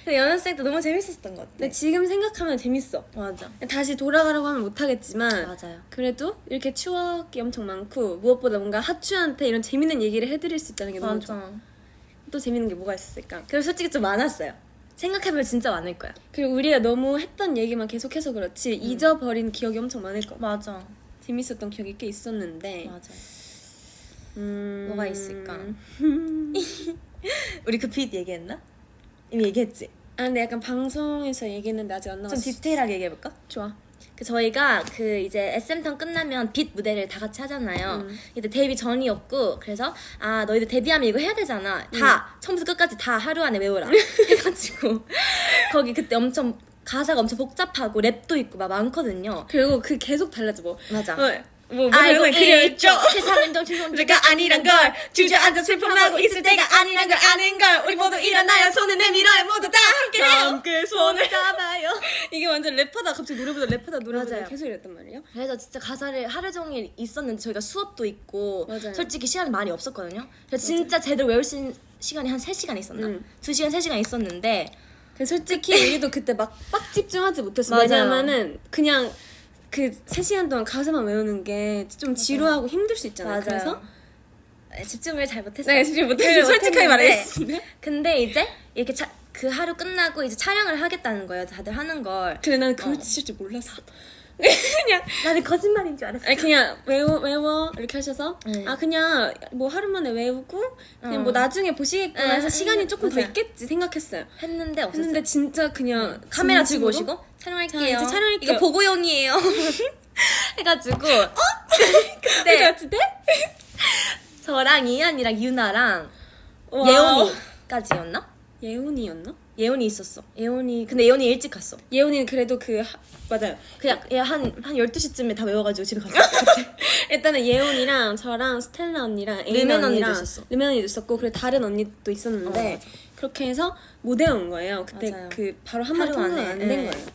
근데 연습생 때 너무 재밌었던 것 같아. 근데 지금 생각하면 재밌어. 맞아. 다시 돌아가라고 하면 못하겠지만 맞아요. 그래도 이렇게 추억이 엄청 많고 무엇보다 뭔가 하추한테 이런 재밌는 얘기를 해드릴 수 있다는 게 너무 좋아. 맞아. 또 재밌는 게 뭐가 있었을까? 그리고 솔직히 좀 많았어요. 생각해보면 진짜 많을 거야. 그리고 우리가 너무 했던 얘기만 계속해서 그렇지 잊어버린 기억이 엄청 많을 거야. 맞아. 재밌었던 기억이 꽤 있었는데 맞아. 뭐가 있을까? 음. 우리 그 빛 얘기했나? 이미 얘기했지? 근데 약간 방송에서 얘기했는데 아직 안 좀 나왔어. 디테일하게 얘기해볼까? 좋아. 그 저희가 그 이제 SM턴 끝나면 빛 무대를 다 같이 하잖아요. 이때 데뷔 전이었고 그래서 너희들 데뷔하면 이거 해야 되잖아. 다 처음부터 끝까지 다 하루 안에 외워라 해가지고 거기 그때 엄청 가사가 엄청 복잡하고 랩도 있고 막 많거든요. 그리고 그 계속 달라져 뭐. 맞아. 알고 있죠. 세상은 좀 주존재가 아니란 걸 주저앉아 슬픔하고 있을 때가 아니란 걸 아는 걸 우리 모두 일어나요 손을 내밀어요 모두 다 함께 손을 잡아요. 이게 완전 랩하다 갑자기 노래보다 랩하다 노래보다 맞아요. 계속 이랬단 말이에요. 그래서 진짜 가사를 하루 종일 있었는데 저희가 수업도 있고 맞아요. 솔직히 시간이 많이 없었거든요. 그래서 진짜 제대로 외울 수 있는 시간이 한 3시간 있었나? 2시간, 3시간 있었는데 근데 솔직히 우리도 그때 막 집중하지 못했어. 맞아요. 왜냐면은 그냥 그 3시간 동안 가사만 외우는 게 좀 지루하고 힘들 수 있잖아요. 그래서 집중을 잘 못했어요. 네, 집중 못했어요. 솔직하게 말하겠습니다. 근데 이제 이렇게 그 하루 끝나고 이제 촬영을 하겠다는 거예요. 다들 하는 걸. 근데 나는 그걸 치실 줄 몰랐어. 그냥 나는 거짓말인 줄 알았어. 아니 그냥 외워 이렇게 하셔서 네. 그냥 뭐 하루 만에 외우고 그냥 뭐 나중에 보시겠구나 해서 시간이 조금 더 맞아요. 있겠지 생각했어요. 했는데 없었어요. 했는데 진짜 그냥 카메라 진심으로? 들고 오시고 촬영할게요. 자, 이제 촬영할게요. 이거 보고용이에요. 해가지고 그때 같이 돼? 저랑 이한이랑 유나랑 와우. 예원이까지였나? 예원이였나? 예원이 있었어. 예원이 근데 예원이 일찍 갔어. 예원이는 그래도 맞아요. 그냥 한 12시쯤에 다 외워가지고 집에 갔어. 일단은 예원이랑 저랑 스텔라 언니랑 에이나 르멘 언니도 언니랑 있었어. 르멘 언니도 있었고 그리고 다른 언니도 있었는데 맞아. 그렇게 해서 못 외운 거예요. 그때 맞아요. 그 바로 한 번 하루 통과가 안에, 안 된 네. 거예요.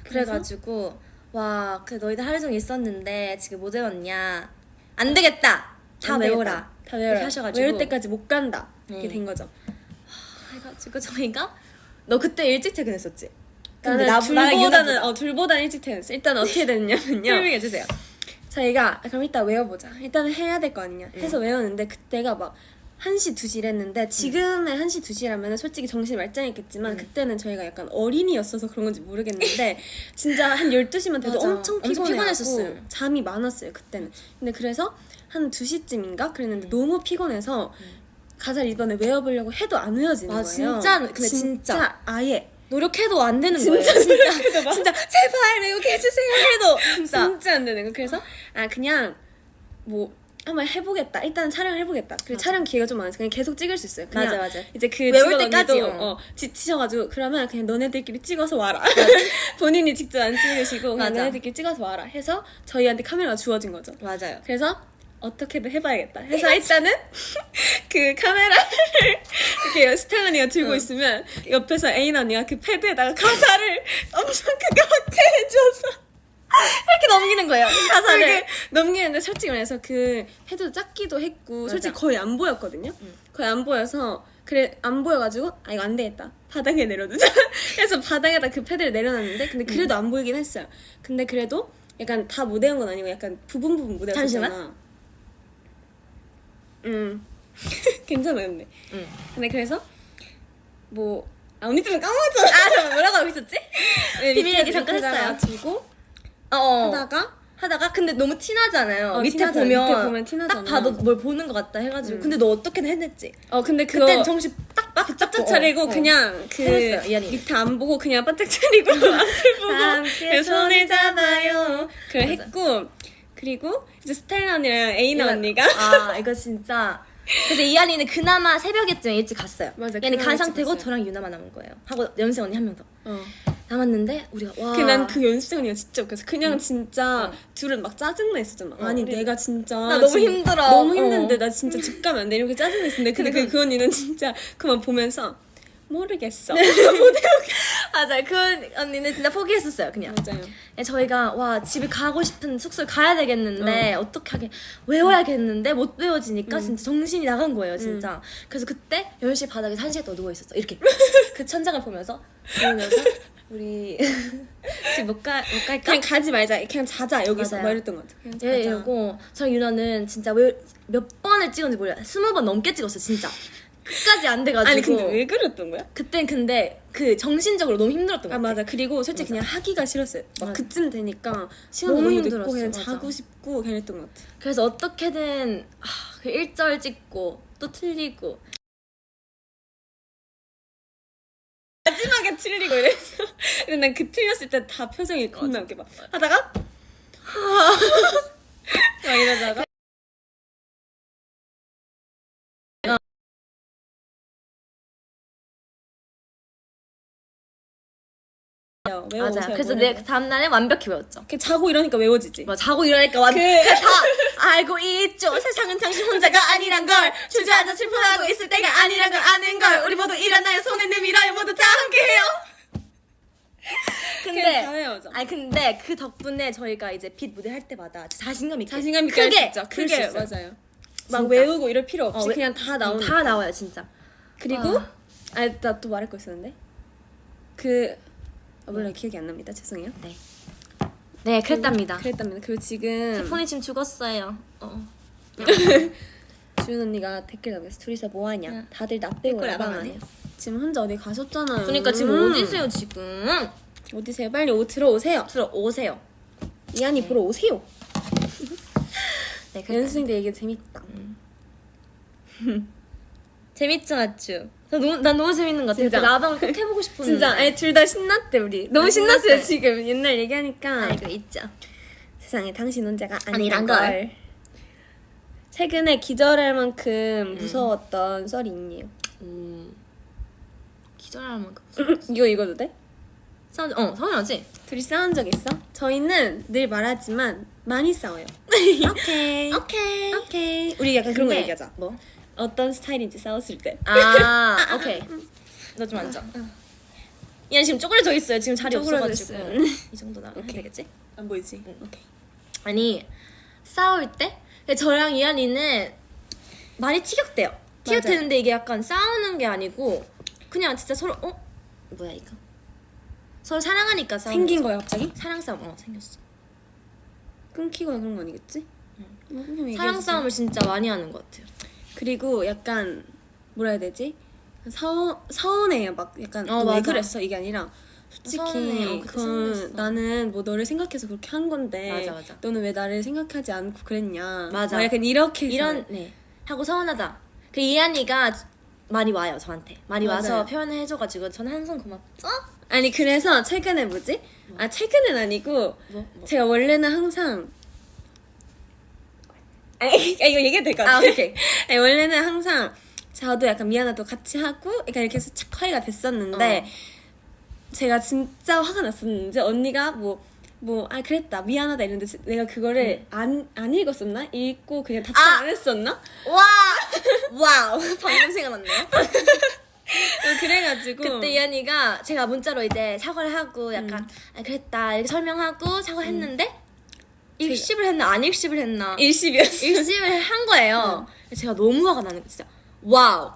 그래가지고 와 그 너희들 하루 종일 있었는데 지금 못 외웠냐? 안 되겠다. 다 안 외워라. 되겠다. 다 이렇게 외워라. 하셔가지고 외울 때까지 못 간다. 이렇게 네. 된 거죠. 해가지고 저희가 너 그때 일찍 퇴근했었지? 근데 나는 둘보다는 유나보다. 둘보다는 일찍 퇴근했어. 일단 어떻게 됐냐면요. 설명해 주세요. 저희가 그럼 이따 외워보자. 일단은 해야 될 거 아니냐. 해서 외웠는데 그때가 막 1시, 2시 이랬는데 지금의 1시, 2시라면 솔직히 정신이 말짱했겠지만 그때는 저희가 약간 어린이였어서 그런 건지 모르겠는데 진짜 한 12시만 돼도 맞아. 엄청 엄청 피곤해하고 피곤했었어요. 잠이 많았어요 그때는. 근데 그래서 한 2시쯤인가 그랬는데 너무 피곤해서 가사를 이번에 외워보려고 해도 안 외워지는 아, 거예요. 진짜, 근데 진짜. 아예 노력해도 안 되는 진짜 거예요. 진짜 노력해도 진짜 제발 외우게 해주세요. 해도 진짜 진짜 안 되는 거. 그래서 그냥 뭐 한번 해보겠다. 일단 촬영을 해보겠다. 그리고 맞아. 촬영 기회가 좀 많아서 그냥 계속 찍을 수 있어요. 그냥 맞아. 이제 그 외울 직원 때까지, 언니도 지치셔가지고 그러면 그냥 너네들끼리 찍어서 와라. 본인이 직접 안 찍으시고 그냥 맞아. 너네들끼리 찍어서 와라 해서 저희한테 카메라가 주어진 거죠. 맞아요. 그래서 어떻게든 해봐야겠다. 해서 일단은 그 카메라를 이렇게 스텔 언니가 들고 있으면 옆에서 애인 언니가 그 패드에다가 가사를 엄청 크게 확대해줘서 이렇게 넘기는 거예요. 가사를. 이렇게 넘기는데 솔직히 말해서 그 패드도 작기도 했고 맞아. 솔직히 거의 안 보였거든요. 거의 안 보여서 그래 안 보여가지고 이거 안 되겠다. 바닥에 내려두자. 그래서 바닥에다 그 패드를 내려놨는데 근데 그래도 안 보이긴 했어요. 근데 그래도 약간 다 못 외운 건 아니고 약간 부분 못 외웠잖아. 잠시만. 괜찮아 근데. 응. 근데 그래서 뭐 언니 때문에 까먹었잖아. 잠깐 뭐라고 하고 있었지? 네, 비밀 얘기 잠깐 밑에다가 했어요. 두고 어. 하다가 근데 너무 티나잖아요. 밑에 티나잖아. 보면 밑에 보면 티나잖아. 딱 봐도 뭘 보는 것 같다 해가지고. 근데 너 어떻게든 해냈지? 근데 그거 그땐 정신 딱 바짝 차리고 그냥 그 해냈어요, 이한이. 밑에 안 보고 그냥 바짝 차리고 앞을 보고 함께 네, 손을 잡아요. 그래 맞아. 했고 그리고 이제 스텔라 언니랑 에이나 언니가 이거 진짜. 그래서 이한이는 그나마 새벽에쯤 일찍 갔어요. 맞아, 이한이 그나마 간 일찍 상태고 갔어요. 저랑 유나만 남은 거예요. 하고 연세 언니 한 명 더. 남았는데 우리가 와. 난 그 연습생 언니가 진짜 웃겨서 그냥 진짜 둘은 막 짜증나 있었잖아. 아니 우리- 내가 진짜 나 너무 지금 힘들어. 너무 힘든데 나 진짜 집 가면 안 돼 이렇게 짜증나 있었는데 근데 근데 그 언니는 진짜 그만 보면서 모르겠어. 맞아요. 그 언니는 진짜 포기했었어요. 그냥. 맞아요. 저희가 와 집에 가고 싶은 숙소를 가야 되겠는데 어떻게 하게 외워야겠는데 못 외워지니까 진짜 정신이 나간 거예요 진짜. 그래서 그때 10시 바닥에 1시간 더 누워 있었어. 이렇게 그 천장을 보면서 우리 집 못 갈까? 그냥 가지 말자. 그냥 자자 여기서 맞아요. 막 이랬던 것 같아. 그냥 자자. 이러고 저랑 유나는 진짜 몇 번을 찍었는지 몰라요. 20번 넘게 찍었어요 진짜. 끝까지 안 돼가지고. 아니 근데 왜 그랬던 거야? 그땐 근데 그 정신적으로 너무 힘들었던 것 같아. 맞아. 그리고 솔직히 그냥 하기가 싫었어요. 막 맞아. 그쯤 되니까 시간 너무 너무 힘들었어, 늦고 그냥 맞아. 자고 싶고 그냥 이랬던 것 같아. 그래서 어떻게든 그 1절 찍고 또 틀리고 마지막에 틀리고 이랬어. 근데 난 그 틀렸을 때 다 표정이 겁나 웃겨. 막 하다가 막 이러다가 맞아요. 그래서 내 다음날에 완벽히 외웠죠. 자고 이러니까 외워지지. 뭐 자고 일어나니까 완벽히 다 알고 있죠. 세상은 당신 혼자가 아니란 걸. 주저앉아 슬퍼하고 있을 때가 아니란 걸 아는 걸. 우리 모두 일어나요. 손을 내밀어요. 모두 다 함께해요. 그냥 다 외워져. 근데 그 덕분에 저희가 이제 빛 무대 할 때마다 자신감 있게 자신감 있게 할수 크게 있죠. 부를 크게 수 있어요. 맞아요. 막 진짜. 외우고 이럴 필요 없이 왜- 그냥 다 나오는. 다 나와요 진짜. 그리고 와. 나 또 말할 거 있었는데 몰라 기억이 안 납니다. 죄송해요. 네 그랬답니다. 그랬답니다. 그리고 지금 폰이 지금 죽었어요. 주은 언니가 댓글 남겼어. 둘이서 뭐하냐? 야. 다들 나 빼고 댓글 야방 야방 안 안 해요. 지금 혼자 어디 가셨잖아요. 그러니까 지금 어디세요 지금? 어디세요? 빨리 들어오세요. 들어오세요. 이한이 보러 오세요. 네 그랬답니다. 연습생들 얘기 재밌다. 재밌죠 맞죠? 난 너무 재밌는 것 같아요. 진짜. 나방을 꼭 해보고 싶었는데. 진짜 아니 둘 다 신났대 우리. 너무 신났어요. 신났어요 지금 옛날 얘기하니까. 알고 있죠. 세상에 당신 혼자가 아니란 아니란 걸. 최근에 기절할 만큼 무서웠던 썰이 있네요. 기절할 만큼. 이거 읽어도 돼? 서운하지? 둘이 싸운 적 있어? 저희는 늘 말하지만 많이 싸워요. 오케이. 오케이. 우리 약간 그런 거 근데- 얘기하자. 뭐? 어떤 스타일인지 싸웠을 때. 오케이. 너 좀 앉아. 얘 지금 쪼그려져 있어요. 지금 자리 쪼그려져 없어가지고. 있어요. 이 정도 나면 되겠지? 안 보이지? 오케이. 아니 싸울 때 근데 저랑 이한이는 많이 티격대요. 티격대는데 이게 약간 싸우는 게 아니고 그냥 진짜 서로 뭐야 이거 서로 사랑하니까 싸우는 생긴 거죠. 거야 갑자기? 사랑 싸움 생겼어. 끊기거나 그런 거 아니겠지? 사랑 싸움을 진짜 많이 하는 것 같아요. 그리고 약간 뭐라 해야 되지? 서운해요. 막 약간 너 왜 맞아. 그랬어? 이게 아니라 서운해. 솔직히 그때 그건 서운했어. 나는 뭐 너를 생각해서 그렇게 한 건데 맞아. 너는 왜 나를 생각하지 않고 그랬냐. 맞아. 막 약간 이렇게 이런 네 하고 서운하다. 그 이한이가 많이 와요 저한테. 많이 맞아요. 와서 표현을 해줘가지고 저는 항상 고맙죠. 아니 그래서 최근에 뭐지? 아 최근은 아니고 뭐? 제가 원래는 항상 아니 이거 얘기해도 될 것 같아. 아 오케이. 아니, 원래는 항상 저도 약간 미안하다고 같이 하고 그러니까 이렇게 해서 착 화해가 됐었는데 제가 진짜 화가 났었는지 언니가 아 그랬다 미안하다 이랬는데 내가 그거를 안 읽었었나? 읽고 그냥 답장 안 했었나? 와우 방금 생각났네요. 그래가지고 그때 이한이가 제가 문자로 이제 사과를 하고 약간 아, 그랬다 이렇게 설명하고 사과했는데 읽씹을 했나 안 읽씹을 했나 일십이었어. 읽씹을 한 거예요. 제가 너무 화가 나는 거 진짜 와우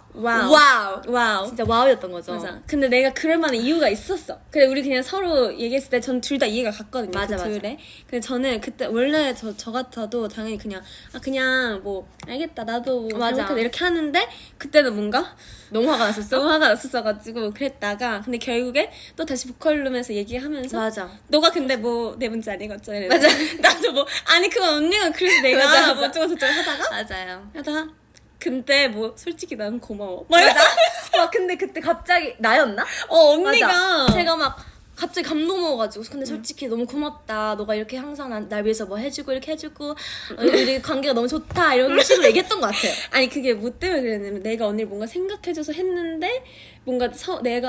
진짜 와우였던 거죠. 맞아. 근데 내가 그럴 만한 이유가 있었어. 그래 우리 그냥 서로 얘기했을 때 전 둘 다 이해가 갔거든요. 맞아, 그 맞아. 둘에. 근데 저는 그때 원래 저 같아도 당연히 그냥 뭐 알겠다 나도 뭐 맞아. 잘못했다 이렇게 하는데 그때는 뭔가 너무 화가 났었어. 너무 화가 났었어가지고 그랬다가 근데 결국에 또 다시 보컬룸에서 얘기하면서 맞아. 너가 근데 뭐 내 문자 안 읽었죠? 맞아. 나도 뭐 아니 그건 언니가 그래서 내가 맞아. 뭐 어쩌고 저쩌고 하다가 맞아요. 근데 뭐 솔직히 나는 고마워. 맞아. 와 근데 그때 갑자기 나였나? 언니가 맞아. 제가 막 갑자기 감동 먹어가지고 근데 솔직히 너무 고맙다. 너가 이렇게 항상 날 위해서 뭐 해주고 이렇게 해주고 우리 관계가 너무 좋다 이런 식으로 얘기했던 것 같아요. 아니 그게 뭐 때문에 그랬냐면 내가 언니를 뭔가 생각해줘서 했는데 뭔가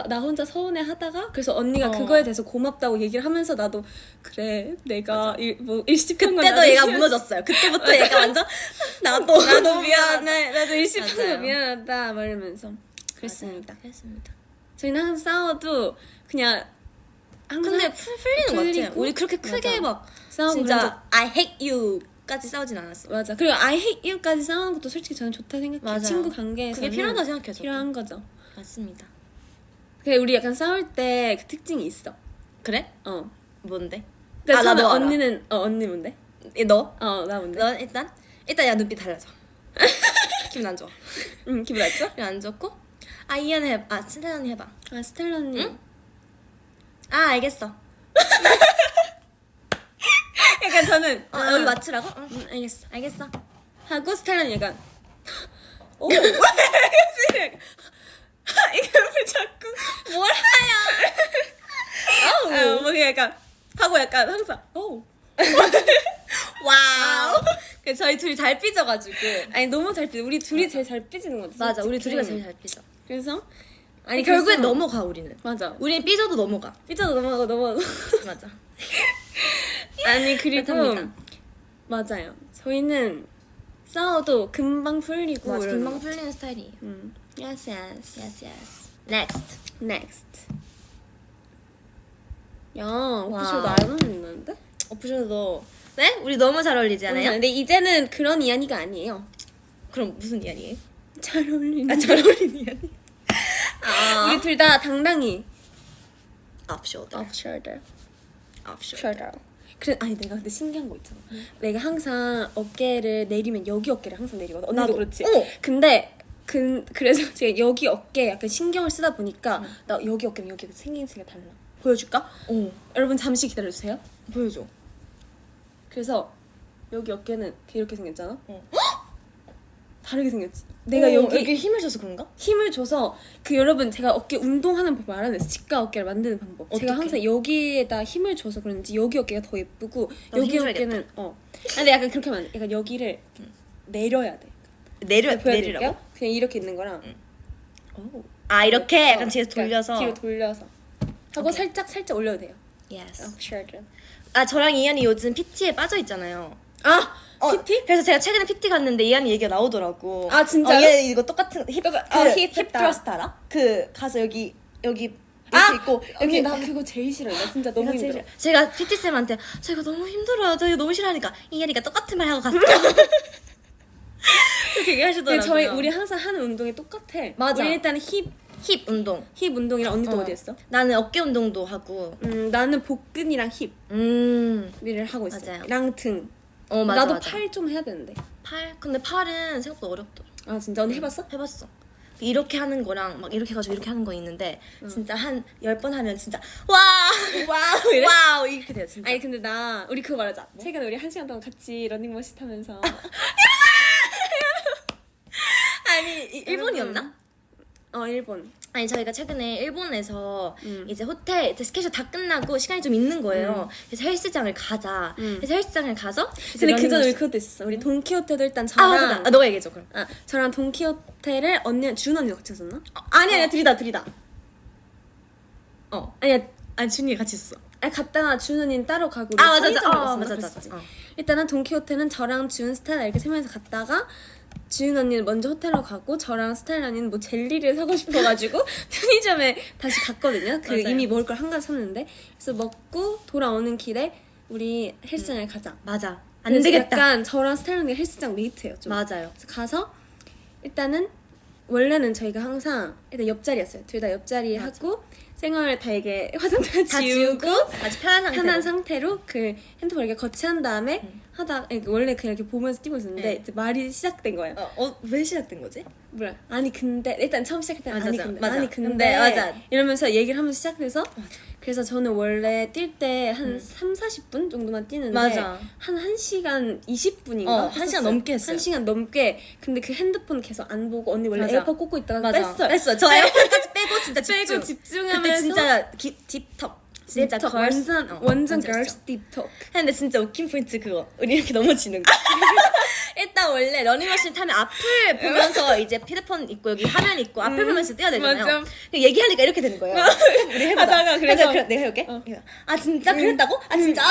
나 혼자 서운해하다가 그래서 언니가 그거에 대해서 고맙다고 얘기를 하면서 나도 그래 내가 뭐 일시한 건 그때도 얘가 무너졌어요. 그때부터 얘가 완전 나도 미안해 나도 일시한 거 맞아요. 미안하다 말하면서 그랬습니다. 그랬습니다. 저희는 항상 싸워도 그냥 항상 근데 풀리는 것 같아요. 풀리고, 우리 그렇게 크게 맞아. 막 싸우고 그런 진짜 I hate you까지 싸우진 않았어. 맞아. 그리고 I hate you까지 싸우는 것도 솔직히 저는 좋다 생각해요. 맞아요. 친구 관계에서 그게 필요하다 생각해요. 저도. 필요한 거죠. 맞습니다. 그래 우리 약간 싸울 때 그 특징이 있어. 그래? 어. 뭔데? 그러니까 나도 알아. 언니는 언니 뭔데? 너? 나 뭔데? 넌 일단 야 눈빛 달라져. 기분 안 좋아. 응 기분 났죠? 기분 안 좋고 이해는 해봐. 스텔라 언니 해봐. 스텔라 언니. 응? 알겠어. 약간 저는 여기 맞추라고? 알겠어. 알겠어. 하고 스텔라 언니 약간 오. 이게 왜 자꾸 뭘 하야? 뭐 약간 하고 약간 항상 오. 와우. 저희 둘이 잘 삐져가지고. 아니 너무 잘 삐져. 우리 둘이 제일 잘 삐지는 거 같아. 맞아. 우리 솔직히. 둘이가 제일 잘 삐져. 그래서 아니 결국엔 그래서- 넘어가 우리는. 맞아. 우리는 삐져도 넘어가. 삐져도 넘어가고 맞아. 아니 그리고 그렇답니다. 맞아요. 저희는 싸워도 금방 풀리고 맞아. 이러는 금방 거. 풀리는 스타일이에요. Yes, yes. Yes, yes. Next. Next. 야, 오피셜 와우. 나안 어울리는데? 오프쇼도 네? 우리 너무 잘 어울리지 않아요? 근데 이제는 그런 이한이가 아니에요. 그럼 무슨 이야기예요? 잘 어울리는. 잘 어울리는 이야기. 우리 둘 다 당당히. Off-shoulder. Off shoulder. Off-shoulder. 그래, 아니 내가 근데 신기한 거 있잖아. 내가 항상 어깨를 내리면 여기 어깨를 항상 내리거든. 언니도 나도. 그렇지. 어. 근데 그래서 제가 여기 어깨에 약간 신경을 쓰다 보니까 나 여기 어깨는 여기 생김새가 달라. 보여줄까? 여러분 잠시 기다려주세요. 보여줘. 그래서 여기 어깨는 이렇게 생겼잖아. 어. 다르게 생겼지. 내가 여기 이렇게 힘을 줘서 그런가? 힘을 줘서 여러분 제가 어깨 운동하는 법 알아냈어. 직각 어깨를 만드는 방법. 제가 어떡해? 항상 여기에다 힘을 줘서 그런지 여기 어깨가 더 예쁘고 나도 여기 힘줘야겠다. 어깨는 근데 약간 그렇게 하면 안 돼. 약간 여기를 내려야 돼. 내리라고? 보여드릴게요? 그냥 이렇게 있는 거랑 이렇게 약간 뒤에서 그러니까 돌려서. 뒤로 돌려서 하고 오케이. 살짝 올려도 돼요. Yes. shoulder. 저랑 이한이 요즘 PT에 빠져 있잖아요. PT? 그래서 제가 최근에 PT 갔는데 이한이 얘기가 나오더라고. 아, 진짜요? 얘 이거 똑같은 힙 힙 트러스트 알아? 가서 여기 이렇게 있고 여기 여기 나 그거 제일 싫어요. 나 진짜 너무 힘들어. 제가 PT 쌤한테 저 이거 너무 힘들어요. 저 이거 너무 싫어하니까 이한이가 똑같은 말 하고 갔어요. 그렇게 얘기하시더라고요. 근데 우리 항상 하는 운동이 똑같아. 맞아. 우리 일단 힙 힙 운동. 힙 운동이랑 언니도 어디 했어? 나는 어깨 운동도 하고. 나는 복근이랑 힙을 음. 하고 있어. 맞아요. 랑 등. 맞아, 나도 맞아. 팔 좀 해야 되는데. 팔? 근데 팔은 생각보다 어렵더라. 아 진짜 언니 해봤어? 해봤어. 이렇게 하는 거랑 막 이렇게 해가지고 이렇게 하는 거 있는데 진짜 한 10번 하면 진짜 와 와우 이래? 와우 이렇게 돼요 진짜. 아니 근데 나 우리 그거 말하자. 최근에 우리 1시간 동안 같이 러닝머신 타면서 아니 일본이었나? 일본. 아니 저희가 최근에 일본에서 이제 호텔 이제 스케줄 다 끝나고 시간이 좀 있는 거예요. 그래서 헬스장을 가자. 그래서 헬스장을 가서 이제 근데 그 전에 우리 러닝머신- 그것도 있었어. 우리 돈키호테도 일단 아 맞아. 저랑 너가 얘기해줘 그럼. 저랑 돈키호테를 언니랑 준 언니가 같이 했었나? 아니야 둘이다. 아니야 아니 준이가 같이 있었어. 아니 갔다가 준 언니는 따로 가고 아 맞아 편의점을 맞아. 갔었나? 맞아 그랬었지. 맞아. 일단은 돈키호테는 저랑 준 스텔라 이렇게 세 명이서 갔다가 지은 언니는 먼저 호텔로 가고 저랑 스텔라 언니는 뭐 젤리를 사고 싶어가지고 편의점에 다시 갔거든요. 그 맞아요. 이미 먹을 걸 한가지 샀는데 그래서 먹고 돌아오는 길에 우리 헬스장에 가자. 맞아. 안 그래서 되겠다. 약간 저랑 스텔라 언니가 헬스장 메이트예요. 좀. 맞아요. 그래서 가서 일단은 원래는 저희가 항상 일단 옆자리였어요. 둘 다 옆자리 하고 생얼 다 이게 화장 다 지우고 아주 편한 상태로 그 핸드폰 이렇게 거치한 다음에 하다 원래 그냥 이렇게 보면서 뛰고 있었는데 네. 이제 말이 시작된 거예요. 왜 시작된 거지? 뭐야? 아니 근데 일단 처음 시작할 때는 맞아, 아니 맞아. 근데 맞아. 아니 근데 근데 맞아. 이러면서 얘기를 하면서 시작해서 그래서 저는 원래 뛸 때 한 3, 40분 정도만 뛰는데 맞아. 한 1시간 20분인가? 1시간 넘게 했어요. 1시간 넘게. 근데 그 핸드폰 계속 안 보고 언니 원래 맞아. 에어팟 꽂고 있다가 맞아. 뺐어요. 저 에어팟까지 빼고 진짜 빼고 집중. 집중하면서 그때 진짜 딥톡. 진짜 딥톡, 걸스. 완전 진짜 girls 딥톡. 근데 진짜 웃긴 포인트 그거. 우리 이렇게 넘어지는 거. 일단 원래 러닝머신 타면 앞을 보면서 이제 휴대폰 있고 여기 화면 있고 앞을 보면서 뛰어야 되잖아요. 맞아. 근데 얘기하니까 이렇게 되는 거예요. 우리 해보자. 하다가 그래서- 내가 해볼게. 아 진짜 그랬다고? 아 진짜.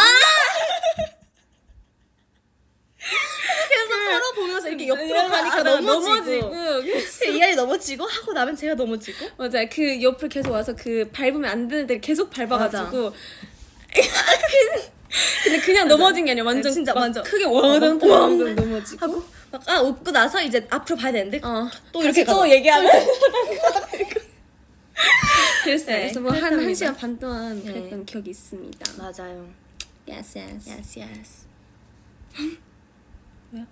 그래서 서로 보면서 이렇게 옆으로 가니까 넘어지고. 그래서 이하이 넘어지고 하고 나면 제가 넘어지고. 맞아요. 그 옆을 계속 와서 그 밟으면 안 되는 데를 계속 밟아가지고. 근데 그냥 넘어진 게 아니라 완전 진짜 막 완전 크게 와당 왕 넘어지고. 하고 막 웃고 나서 이제 앞으로 봐야 되는데 또 다시 이렇게 또 가서. 얘기하면 그랬어요. 네, 그래서 뭐 한 그랬답니다. 1시간 반 동안 네. 그랬던 기억이 있습니다. 맞아요. Yes, yes. Yes, yes. 뭐야?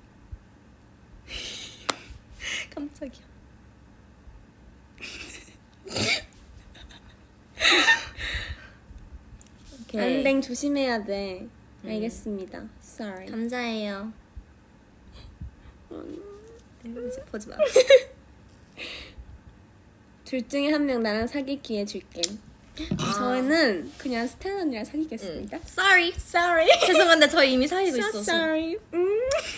깜짝이야. 오케이. 안댕 조심해야 돼. 알겠습니다. Sorry. 감사해요. 이제 보지 마. 둘 중에 한 명 나랑 사귈 기회 줄게. 저는 그냥 스텔라 언니랑 사귀겠습니다. Sorry. Sorry. 죄송한데 저희 이미 사귀고 So 있어서 sorry.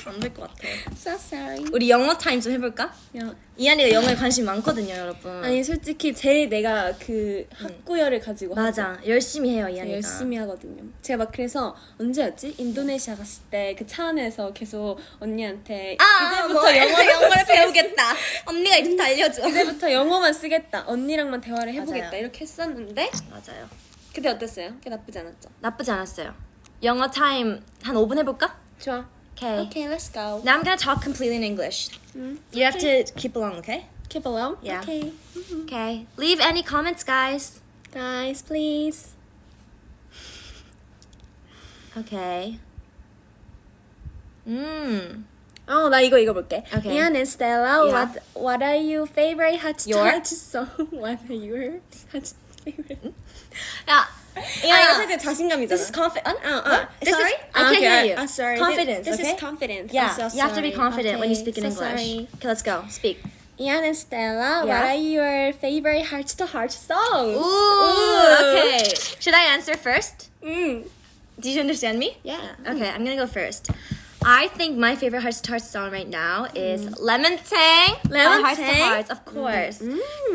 안 될 것 같아요. So sorry. 우리 영어 타임 좀 해볼까? 야, 이한이가 영어에 관심 많거든요, 여러분. 아니 솔직히 제일 내가 그 학구열을 가지고 맞아, 열심히 해요, 하죠. 이한이가. 열심히 하거든요. 제가 막 그래서 언제였지? 인도네시아 갔을 때 그 차 안에서 계속 언니한테 이제부터 영어를 배우겠다. 언니가 이제부터 알려줘. 이제부터 영어만 쓰겠다. 언니랑만 대화를 해보겠다. 맞아요. 이렇게 했었는데 맞아요. 그때 어땠어요? 꽤 나쁘지 않았죠? 나쁘지 않았어요. 영어 타임 한 5분 해볼까? 좋아. Okay. Okay, let's go. Now I'm gonna talk completely in English. You have to keep along, okay? Keep along. Yeah. Okay. Okay. Leave any comments, guys. Guys, please. Okay. 나 이거 읽어볼게. Okay. Ian and Stella, Yeah. what are your favorite hot Your? touch song? What are your hot favorite? 야, 이거 살짝 자신감이잖아. This is confident. This Sorry? is, I can't hear you. sorry. Confidence. This okay? is confident. Yeah, I'm so you have to be sorry. confident when you Okay, speak in so English. sorry. Okay, let's go. Speak. Ian and Stella, what Yeah. are your favorite heart-to-heart songs? Okay. Should I answer first? Mm. Did you understand me? Yeah. Okay, I'm gonna go first. I think my favorite Hearts to Hearts song right now is Lemon Tang by Lemon Hearts to Tang? Hearts, of course.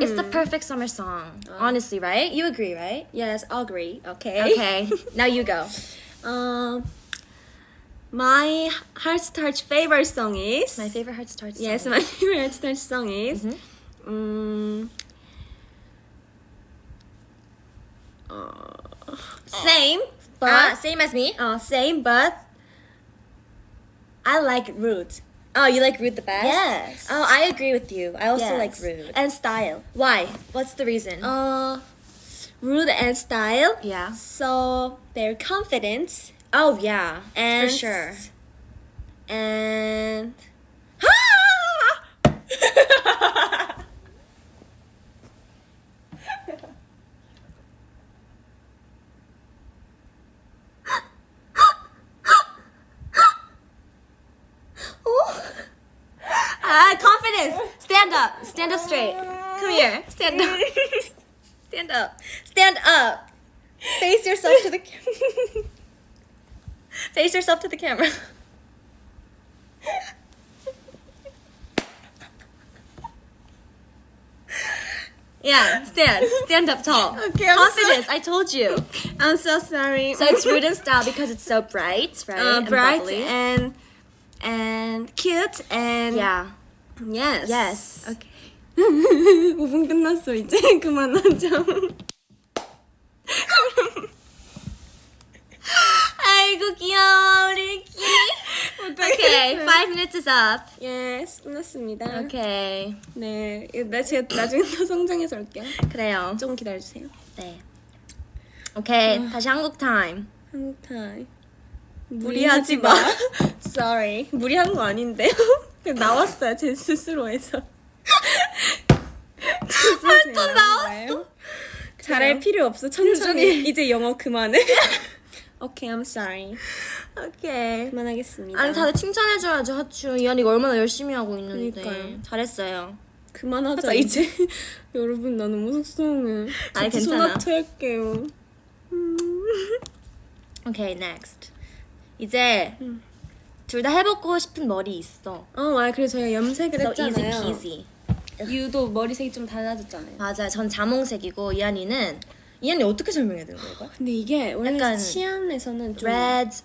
It's the perfect summer song. Honestly, right? You agree, right? Yes, I'll agree. Okay. Okay, now you go. My heart-to-heart favorite song is... My favorite Hearts to Hearts Yes, song. my favorite heart-to-heart song is... Same, but... Same as me. same, but... I like Rude. Oh, you like rude the best? Yes. Oh, I agree with you. I also Yes. like rude. And style. Why? What's the reason? Rude and style. Yeah. So they're confident Oh, yeah. and for sure. And Confidence. Stand up. Stand up straight. Come here. Stand up. Stand up. Stand up. Face yourself to the camera. Face yourself to the camera. Yeah, stand up tall. Okay, I'm Confidence, I told you. I'm so sorry. So it's rude and style because it's so bright, right? And bright bubbly. and cute and Yeah. yes. Yes. Okay. 5분 끝났어 이제 그만하자. 아이고 귀여워 우리 키. Okay, 5 minutes is up. Yes, 끝났습니다. Okay. 네, 제가 나중에 더 성장해서 올게요. 그래요. 조금 기다려주세요. 네. 오케이, 다시 한국 타임. 한국 타임. 무리하지 마. Sorry, 무리한 거 아닌데요. 그냥 나왔어요 제 스스로에서. 또 나왔어. 잘할 필요 없어. 천천히. 이제 영어 그만해. Okay, I'm sorry. 오케이. 그만하겠습니다. 아니 다들 칭찬해줘야지 하추. 이한이가 얼마나 열심히 하고 있는데. 그러니까요. 잘했어요. 그만하자 이제. 여러분 나 너무 속상해. 아니, 같이 괜찮아. 소나트 할게요. 오케이, next. 이제 둘 다 해보고 싶은 머리 있어. 그래서 저희가 염색을 So 했잖아요. easy peasy. 유도 머리색이 좀 달라졌잖아요. 맞아요. 전 자몽색이고 이한이는 어떻게 설명해야 되는 거야 이거? 근데 이게 원래 약간 치안에서는 좀 Red,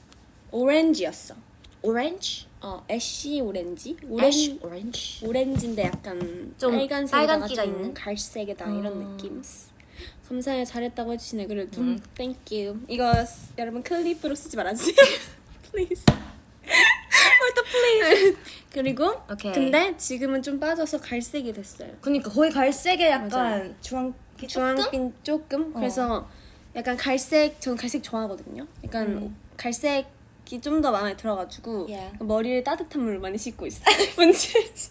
오렌지였어. orange, 애쉬 오렌지? ash orange. 오렌지인데 약간 좀 빨간색에다가 빨간기가 좀 있는? 갈색에다 이런 느낌. 감사해요. 잘했다고 해주시네. 그래도 Thank you. 이거 여러분 클립으로 쓰지 말아주세요. Please. 또 please. 그리고 오케이. 근데 지금은 좀 빠져서 갈색이 됐어요. 그러니까 거의 갈색에 약간 맞아요. 주황빛 조금? 주황빛 조금. 그래서 약간 갈색 저는 갈색 좋아하거든요. 약간 갈색이 좀 더 마음에 들어가지고 Yeah. 머리를 따뜻한 물로 많이 씻고 있어요. 뭔지 알지?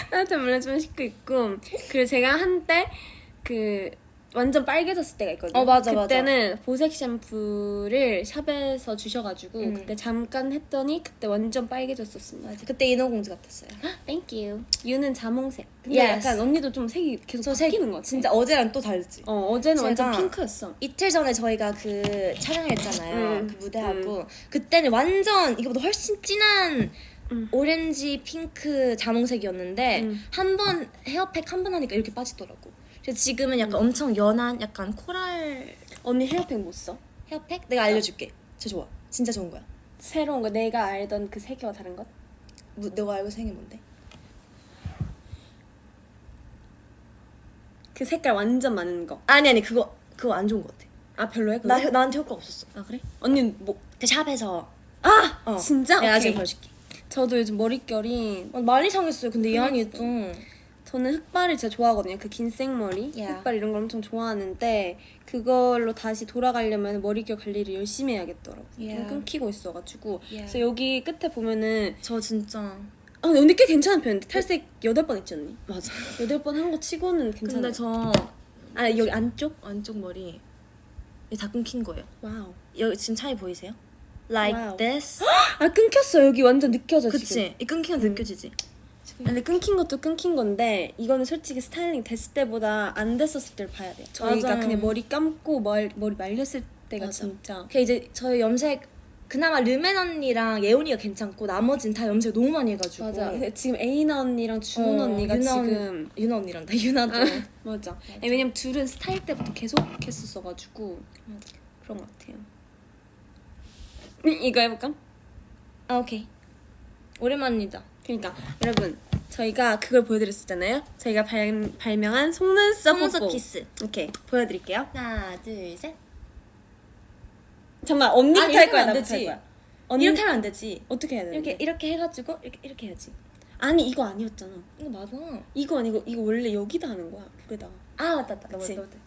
따뜻한 물로 좀 씻고 있고 그리고 제가 한때 그 완전 빨개졌을 때가 있거든요. 맞아, 그때는 보색 샴푸를 샵에서 주셔가지고 그때 잠깐 했더니 그때 완전 빨개졌었습니다. 맞아. 그때 인어공주 같았어요. Thank you. 유는 자몽색. 근데 Yes. 약간 언니도 좀 색이 계속 바뀌는 것 같아. 진짜 어제랑 또 다르지. 어제는 완전 제가 핑크였어. 이틀 전에 저희가 그 촬영했잖아요. 그 무대하고 음. 그때는 완전 이거보다 훨씬 진한 오렌지 핑크 자몽색이었는데 한 번 헤어팩 한 번 하니까 이렇게 빠지더라고. 그래서 지금은 약간 엄청 연한 약간 코랄 언니 헤어팩 못 써? 헤어팩 내가 알려줄게. 진짜 좋아. 진짜 좋은 거야. 새로운 거 내가 알던 그 색이와 다른 것? 너가 알고 생긴 뭔데? 그 색깔 완전 많은 거. 아니 그거 안 좋은 거 같아. 별로야 그거? 나한테 효과 없었어. 그래? 언니 뭐? 그 샵에서 진짜? 내가 나중에 오케이. 보여줄게. 저도 요즘 머릿결이 많이 상했어요. 근데 이한이 좀 저는 흑발을 진짜 좋아하거든요. 그 긴 생머리, Yeah. 흑발 이런 걸 엄청 좋아하는데 그걸로 다시 돌아가려면 머릿결 관리를 열심히 해야겠더라고. Yeah. 좀 끊기고 있어가지고. Yeah. 그래서 여기 끝에 보면은 저 진짜 근데 언니 꽤 괜찮은 편인데 탈색 8번 했지 언니? 맞아. 8번 한 거 치고는 괜찮아요. 근데 저 여기 안쪽? 안쪽 머리 이게 다 끊긴 거예요. 와우. 여기 지금 차이 보이세요? Like 와우. this. 끊겼어. 여기 완전 느껴져 지금. 그치? 이 끊긴 거 느껴지지? 근데 끊긴 것도 끊긴 건데 이거는 솔직히 스타일링 됐을 때보다 안 됐었을 때를 봐야 돼요. 저희가 맞아요. 그냥 머리 감고 머리 말렸을 때가 맞아. 진짜 그 이제 저희 염색 그나마 르멘 언니랑 예원이가 괜찮고 나머지는 다 염색 너무 많이 해가지고 맞아. 근데 지금 에이나 언니랑 주은 언니가 지금 유나 언니란다. 유나도 맞아. 왜냐면 둘은 스타일 때부터 계속 했었어가지고 그런 것 같아요. 이거 해볼까? 오케이. 오랜만이다. 그러니까 여러분 저희가 그걸 보여드렸었잖아요. 저희가 발명한 속눈썹 뽀뽀. 키스. 오케이 보여드릴게요. 하나 둘 셋. 잠깐만 언니부터 아니, 할 거야 이러면 안 나부터 할 되지. 거야. 이렇게 하면 안 되지. 어떻게 해야 되는데? 이렇게 해가지고 이렇게 해야지. 아니 이거 아니었잖아. 이거 맞아. 이거 아니고 이거 원래 여기다 하는 거야. 불에다가. 아 맞다. 그치? 맞다.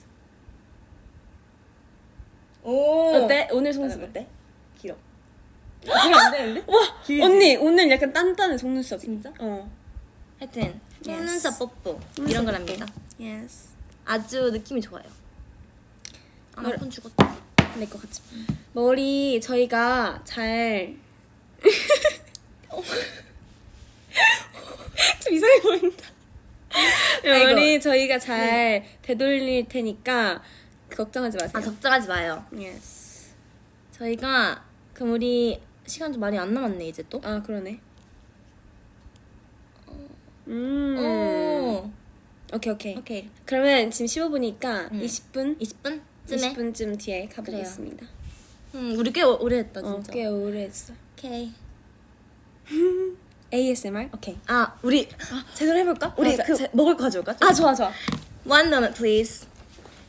오. 어때? 오늘 속눈썹 어때? 길어. 지금 안 되는데? 와 길지? 언니 오늘 약간 단단해 속눈썹. 진짜? 어. 하여튼 속눈썹 뽀뽀 속눈썹 이런 뽀뽀. 거랍니다. 예스. 아주 느낌이 좋아요. 아, 뭘- 폰 죽었다. 내 거 같이. 머리 저희가 잘. 좀 이상해 보인다. 머리 저희가 잘 되돌릴 테니까 걱정하지 마세요. 아 걱정하지 마요. 예스. 저희가 그럼 우리 시간 좀 많이 안 남았네 이제 또. 아 그러네. 오. 오케이. 오케이. 그러면 지금 15분이니까 20분? 20분쯤에. 20분쯤 뒤에 가보겠습니다. 우리 꽤 오래 했다 진짜. 꽤 오래 했어. 오케이. ASMR? 오케이. 아 우리 제대로 해볼까? 우리 맞아. 먹을 거 가져올까? 아 좋아. One moment please.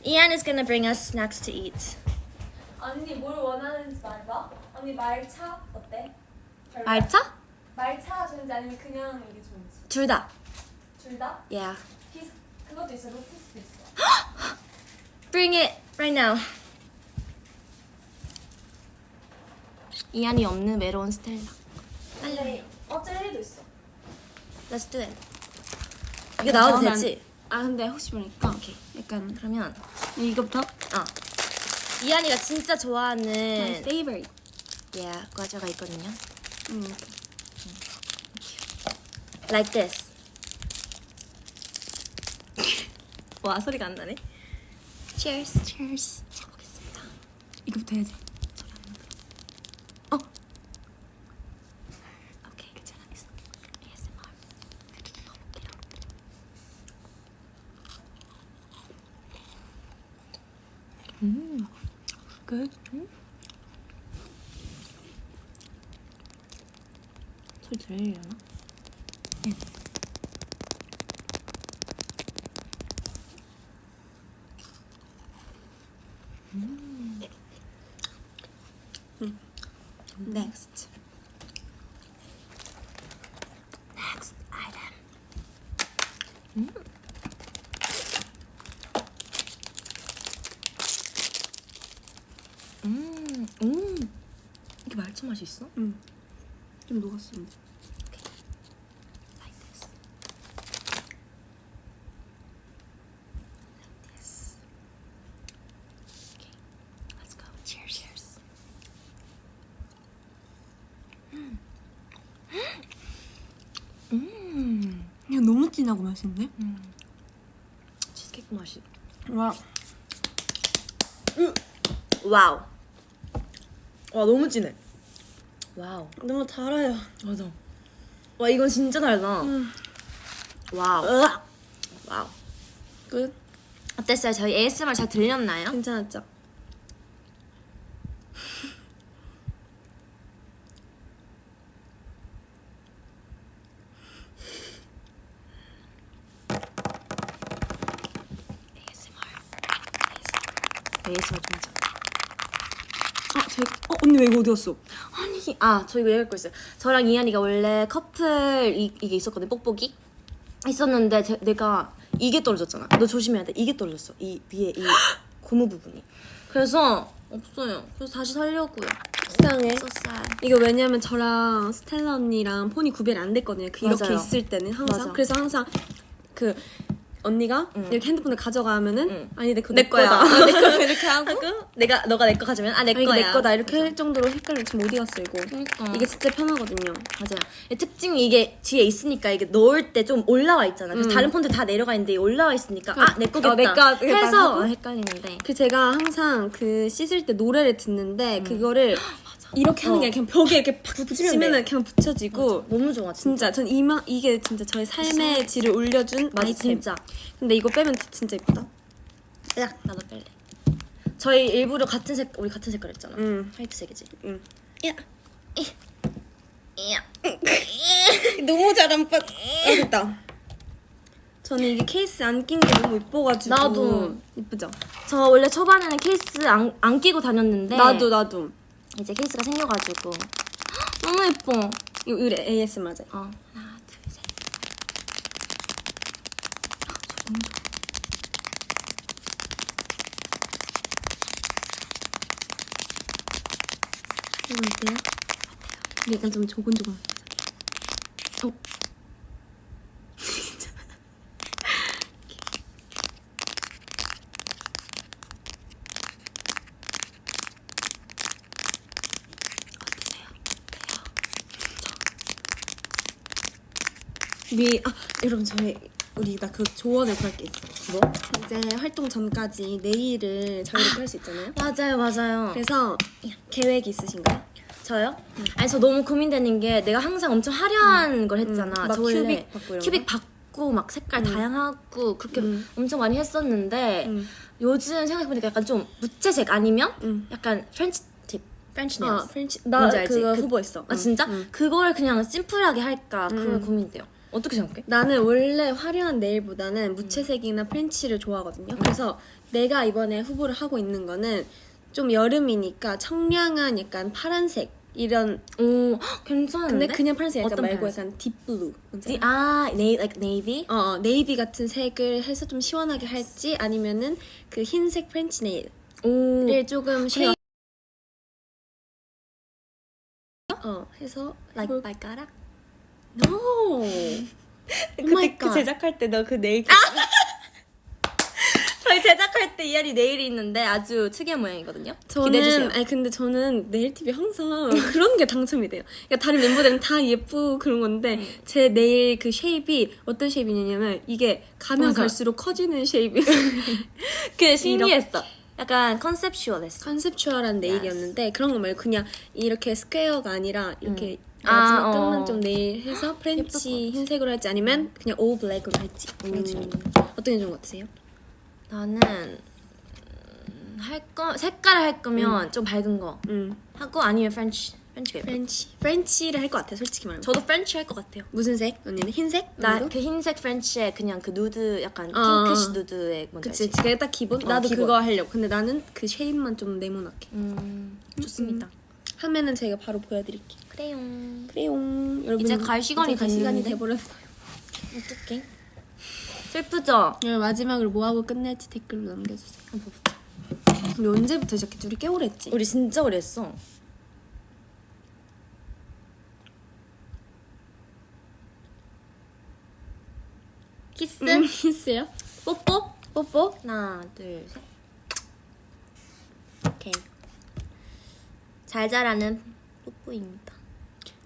Ian is gonna bring us snacks to eat. 언니 뭘 원하는지 말봐. 언니 말차 어때? 알차? 말차 좋은지 아니면 그냥 이게 좋은지. 둘 다. 둘 다? Yeah. 그것도 있어. 로티스도 있어. Bring it right now. 이안이 없는 외로운 스텔라. 젤리. 젤리도 있어. Let's do it. 이거 나와도 저는- 되지? 아 근데 혹시 모르니까 오케이. 약간 그러면 이거부터? 이안이가 진짜 My 좋아하는 favorite. 과자가 있거든요. Like this. 와 소리가 안 나네. Cheers. Cheers. 먹겠습니다. 이거부터 해야지. 오케이 괜찮아. 있어. ASMR. Good. 소리 들리려나? Next. Next item. 이게 말차 맛이 있어? 좀 녹았어. Like this. Like this. Okay, let's go. Cheers. Cheers. 야 너무 진하고 맛있는데? 치즈케이크 맛이. 와. 와우. 와 너무 진해. 와우. 너무 달아요. 맞아. 와 이건 진짜 달다. 와우. 와우. 끝. 어땠어요? 저희 ASMR 잘 들렸나요? 괜찮았죠? ASMR 진짜. 언니 왜 이거 어디 갔어? 아니, 저 이거 얘기할 거 있어요. 저랑 이한이가 원래 커플 이게 있었거든, 뽁뽁이 있었는데 내가 이게 떨어졌잖아. 너 조심해야 돼. 이게 떨어졌어. 이 위에 이 고무 부분이. 그래서 없어요. 그래서 다시 살려고요. 속상해. So sad. 이거 왜냐면 저랑 스텔라 언니랑 폰이 구별이 안 됐거든요. 그 이렇게 맞아요. 있을 때는 항상. 맞아. 그래서 항상 그 언니가 이렇게 핸드폰을 가져가면은 아니 그거 내 거야. 거다. 내 거 이렇게 하고 너가 내 거 가지면 내 이거 거야. 내 거다 이렇게 할 정도로 헷갈려. 지금 어디 갔어 이거? 그러니까. 이게 진짜 편하거든요. 맞아요. 특징이 이게 뒤에 있으니까 이게 넣을 때 좀 올라와 있잖아. 그래서 다른 폰들 다 내려가 있는데 올라와 있으니까 내 거겠다. 내 거, 이렇게 해서 하고. 헷갈리는데. 그 제가 항상 그 씻을 때 노래를 듣는데 그거를 이렇게 하는 게 아니라 그냥 벽에 이렇게 팍 붙이면은 그냥 붙여지고 너무 좋아 진짜. 진짜 전 이게 진짜 저의 삶의 질을 올려준 맞아 아이템. 진짜. 근데 이거 빼면 진짜 예쁘다. 야 나도 뺄래. 저희 일부러 우리 같은 색깔 했잖아. 응. 화이트색이지. 응. 야. 너무 잘 안 빠져. 됐다. 저는 이게 케이스 안 낀 게 너무 예뻐가지고. 나도. 예쁘죠? 저 원래 초반에는 케이스 안 끼고 다녔는데 나도. 이제 케이스가 생겨가지고 너무 예뻐. 이거 우리 AS 맞아요. 하나, 둘, 셋. 이거 어때요? 근데 약간 좀 조곤조곤. 여러분 우리 나 그 조언을 구할 게 있어. 뭐? 이제 활동 전까지 네일을 자유롭게 할 수 있잖아요. 맞아요. 그래서 계획이 있으신가요? 저요? 아니 저 너무 고민되는 게 내가 항상 엄청 화려한 걸 했잖아. 막 저 원래 큐빅 받고 이런 큐빅 받고 막 색깔 다양하고 그렇게 엄청 많이 했었는데 음. 요즘 생각해보니까 약간 좀 무채색 아니면 약간 프렌치 팁, 프렌치 네일스. 프렌치 뭔지 나 알지? 그거 그- 후보했어. 아 진짜? 그걸 그냥 심플하게 할까 그걸 고민돼요. 어떻게 생각해? 나는 원래 화려한 네일보다는 무채색이나 프렌치를 좋아하거든요. 그래서 내가 이번에 후보를 하고 있는 거는 좀 여름이니까 청량한 약간 파란색 이런. 오 괜찮은데? 근데 그냥 파란색 약간 어떤 말고 파란색? 약간 딥블루. like navy? 네이비 같은 색을 해서 좀 시원하게 할지 아니면은 그 흰색 프렌치 네일을 오 조금 쉐입 해서 like 발가락? No. 그때 그 제작할 때 너 그 네일 저희 제작할 때 이하리 네일이 있는데 아주 특이한 모양이거든요. 기대해주세요. 근데 저는 네일 팁이 항상 그런 게 당첨이 돼요. 그러니까 다른 멤버들은 다 예쁘고 그런 건데 제 네일 그 쉐입이 어떤 쉐입이냐면 이게 가면 맞아. 갈수록 커지는 쉐입이 그 신기했어. 약간 컨셉슈얼했어. 컨셉추얼한 네일이었는데 그런 거 말고 그냥 이렇게 스퀘어가 아니라 이렇게 아, 마지막 끝만 좀 네일 해서 프렌치 예쁠 것 흰색으로 할지 아니면 그냥 올 블랙으로 할지 그런 식으로. 어떤 게 좋은 것 같으세요? 나는 색깔을 할 거면 좀 밝은 거 하고 아니면 프렌치가 예뻐. 프렌치를 할 것 같아 솔직히 말하면. 저도 프렌치 할 것 같아요. 무슨 색? 언니는 흰색? 나 언니도? 그 흰색 프렌치에 그냥 그 누드 약간 어, 핑크시 누드의 뭔지 그치 알지? 그게 딱 기본? 나도 기본. 그거 하려고. 근데 나는 그 쉐입만 좀 네모나게 좋습니다. 하면은 제가 바로 보여드릴게요. 그래요. 여러분 이제 갈 시간이 이제 갈 시간이 됐는데? 돼버렸어요. 어떡해? 슬프죠? 여러분 마지막으로 뭐 하고 끝낼지 댓글로 남겨주세요. 우리 언제부터 시작했지? 우리 꽤 오래 했지? 우리 진짜 오래 했어. 키스? 키스요? 뽀뽀? 뽀뽀? 하나, 둘, 셋. 오케이. 잘 자라는 뽀뽀입니다.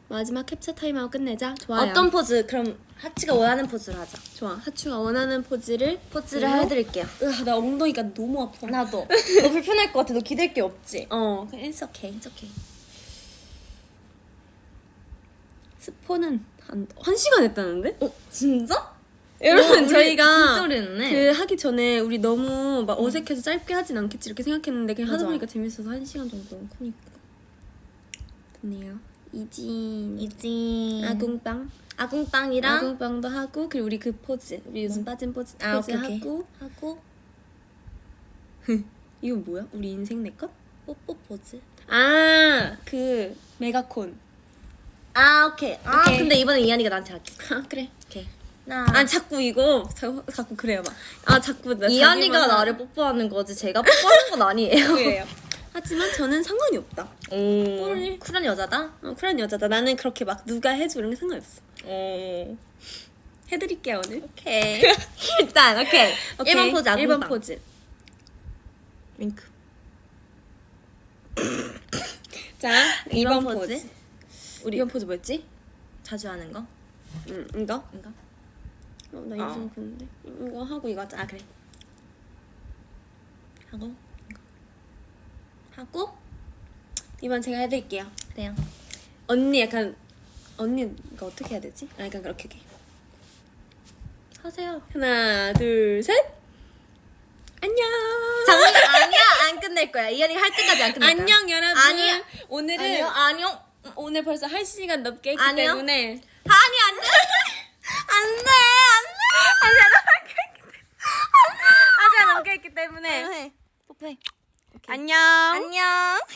마지막 캡처 타임하고 끝내자. 좋아요. 어떤 포즈? 그럼 하치가 원하는 포즈를 하자. 좋아. 하추가 원하는 포즈를 포즈를 해드릴게요. 나 엉덩이가 너무 아파. 나도. 너 불편할 것 같아. 너 기댈 게 없지? 그냥 it's okay. It's okay. 스포는 한 시간 했다는데? 진짜? 여러분 우리 저희가 진짜 오래 했네. 그 하기 전에 우리 너무 막 어색해서 짧게 하진 않겠지 이렇게 생각했는데 그냥 하다 맞아. 보니까 재밌어서 1시간 정도. 그니까 좋네요. 이진 아궁빵 아궁빵이랑 아궁빵도 하고 그리고 우리 그 포즈 우리 요즘 빠진 포즈 포즈 오케이. 하고 이거 뭐야? 우리 인생 내것? 뽀뽀 포즈. 그 메가콘. 오케이. 오케이. 근데 이번에 이한이가 나한테 할게. 그래. 오케이. 나 자꾸 이거 자꾸 그래요 막. 자꾸 나 이한이가 자기만 나를 뽀뽀하는 거지. 제가 뽀뽀하는 건 아니에요. 그래요. 하지만 저는 상관이 없다. 오. 쿨한 여자다. 쿨한 여자다. 나는 그렇게 막 누가 해줘 이런 게 상관없어. 해드릴게요 오늘. 오케이. 일단 오케이. 1번 포즈 아궁빵. 1번 포즈. 윙크. 자, 2번 2번 포즈. 포즈. 우리 2번 포즈 뭐였지? 자주 하는 거. 이거? 이거. 나 이거 생각했는데. 이거 하고 이거 하자. 그래. 하고 이거. 하고 이번 제가 해드릴게요. 그래요. 언니가 어떻게 해야 되지? 약간 그렇게. 하세요. 하나, 둘, 셋. 안녕. 아니야 안 끝낼 거야. 이한이가 할 때까지 안 끝낼 거야. 안녕 여러분. 아니야. 오늘은 아니요. 오늘 벌써 1시간 넘게 했기 아니요. 때문에 아니 안 돼. 안 돼. 아직 안 넘게 했기 때문에 해. 뽀뽀해. 안녕. 안녕.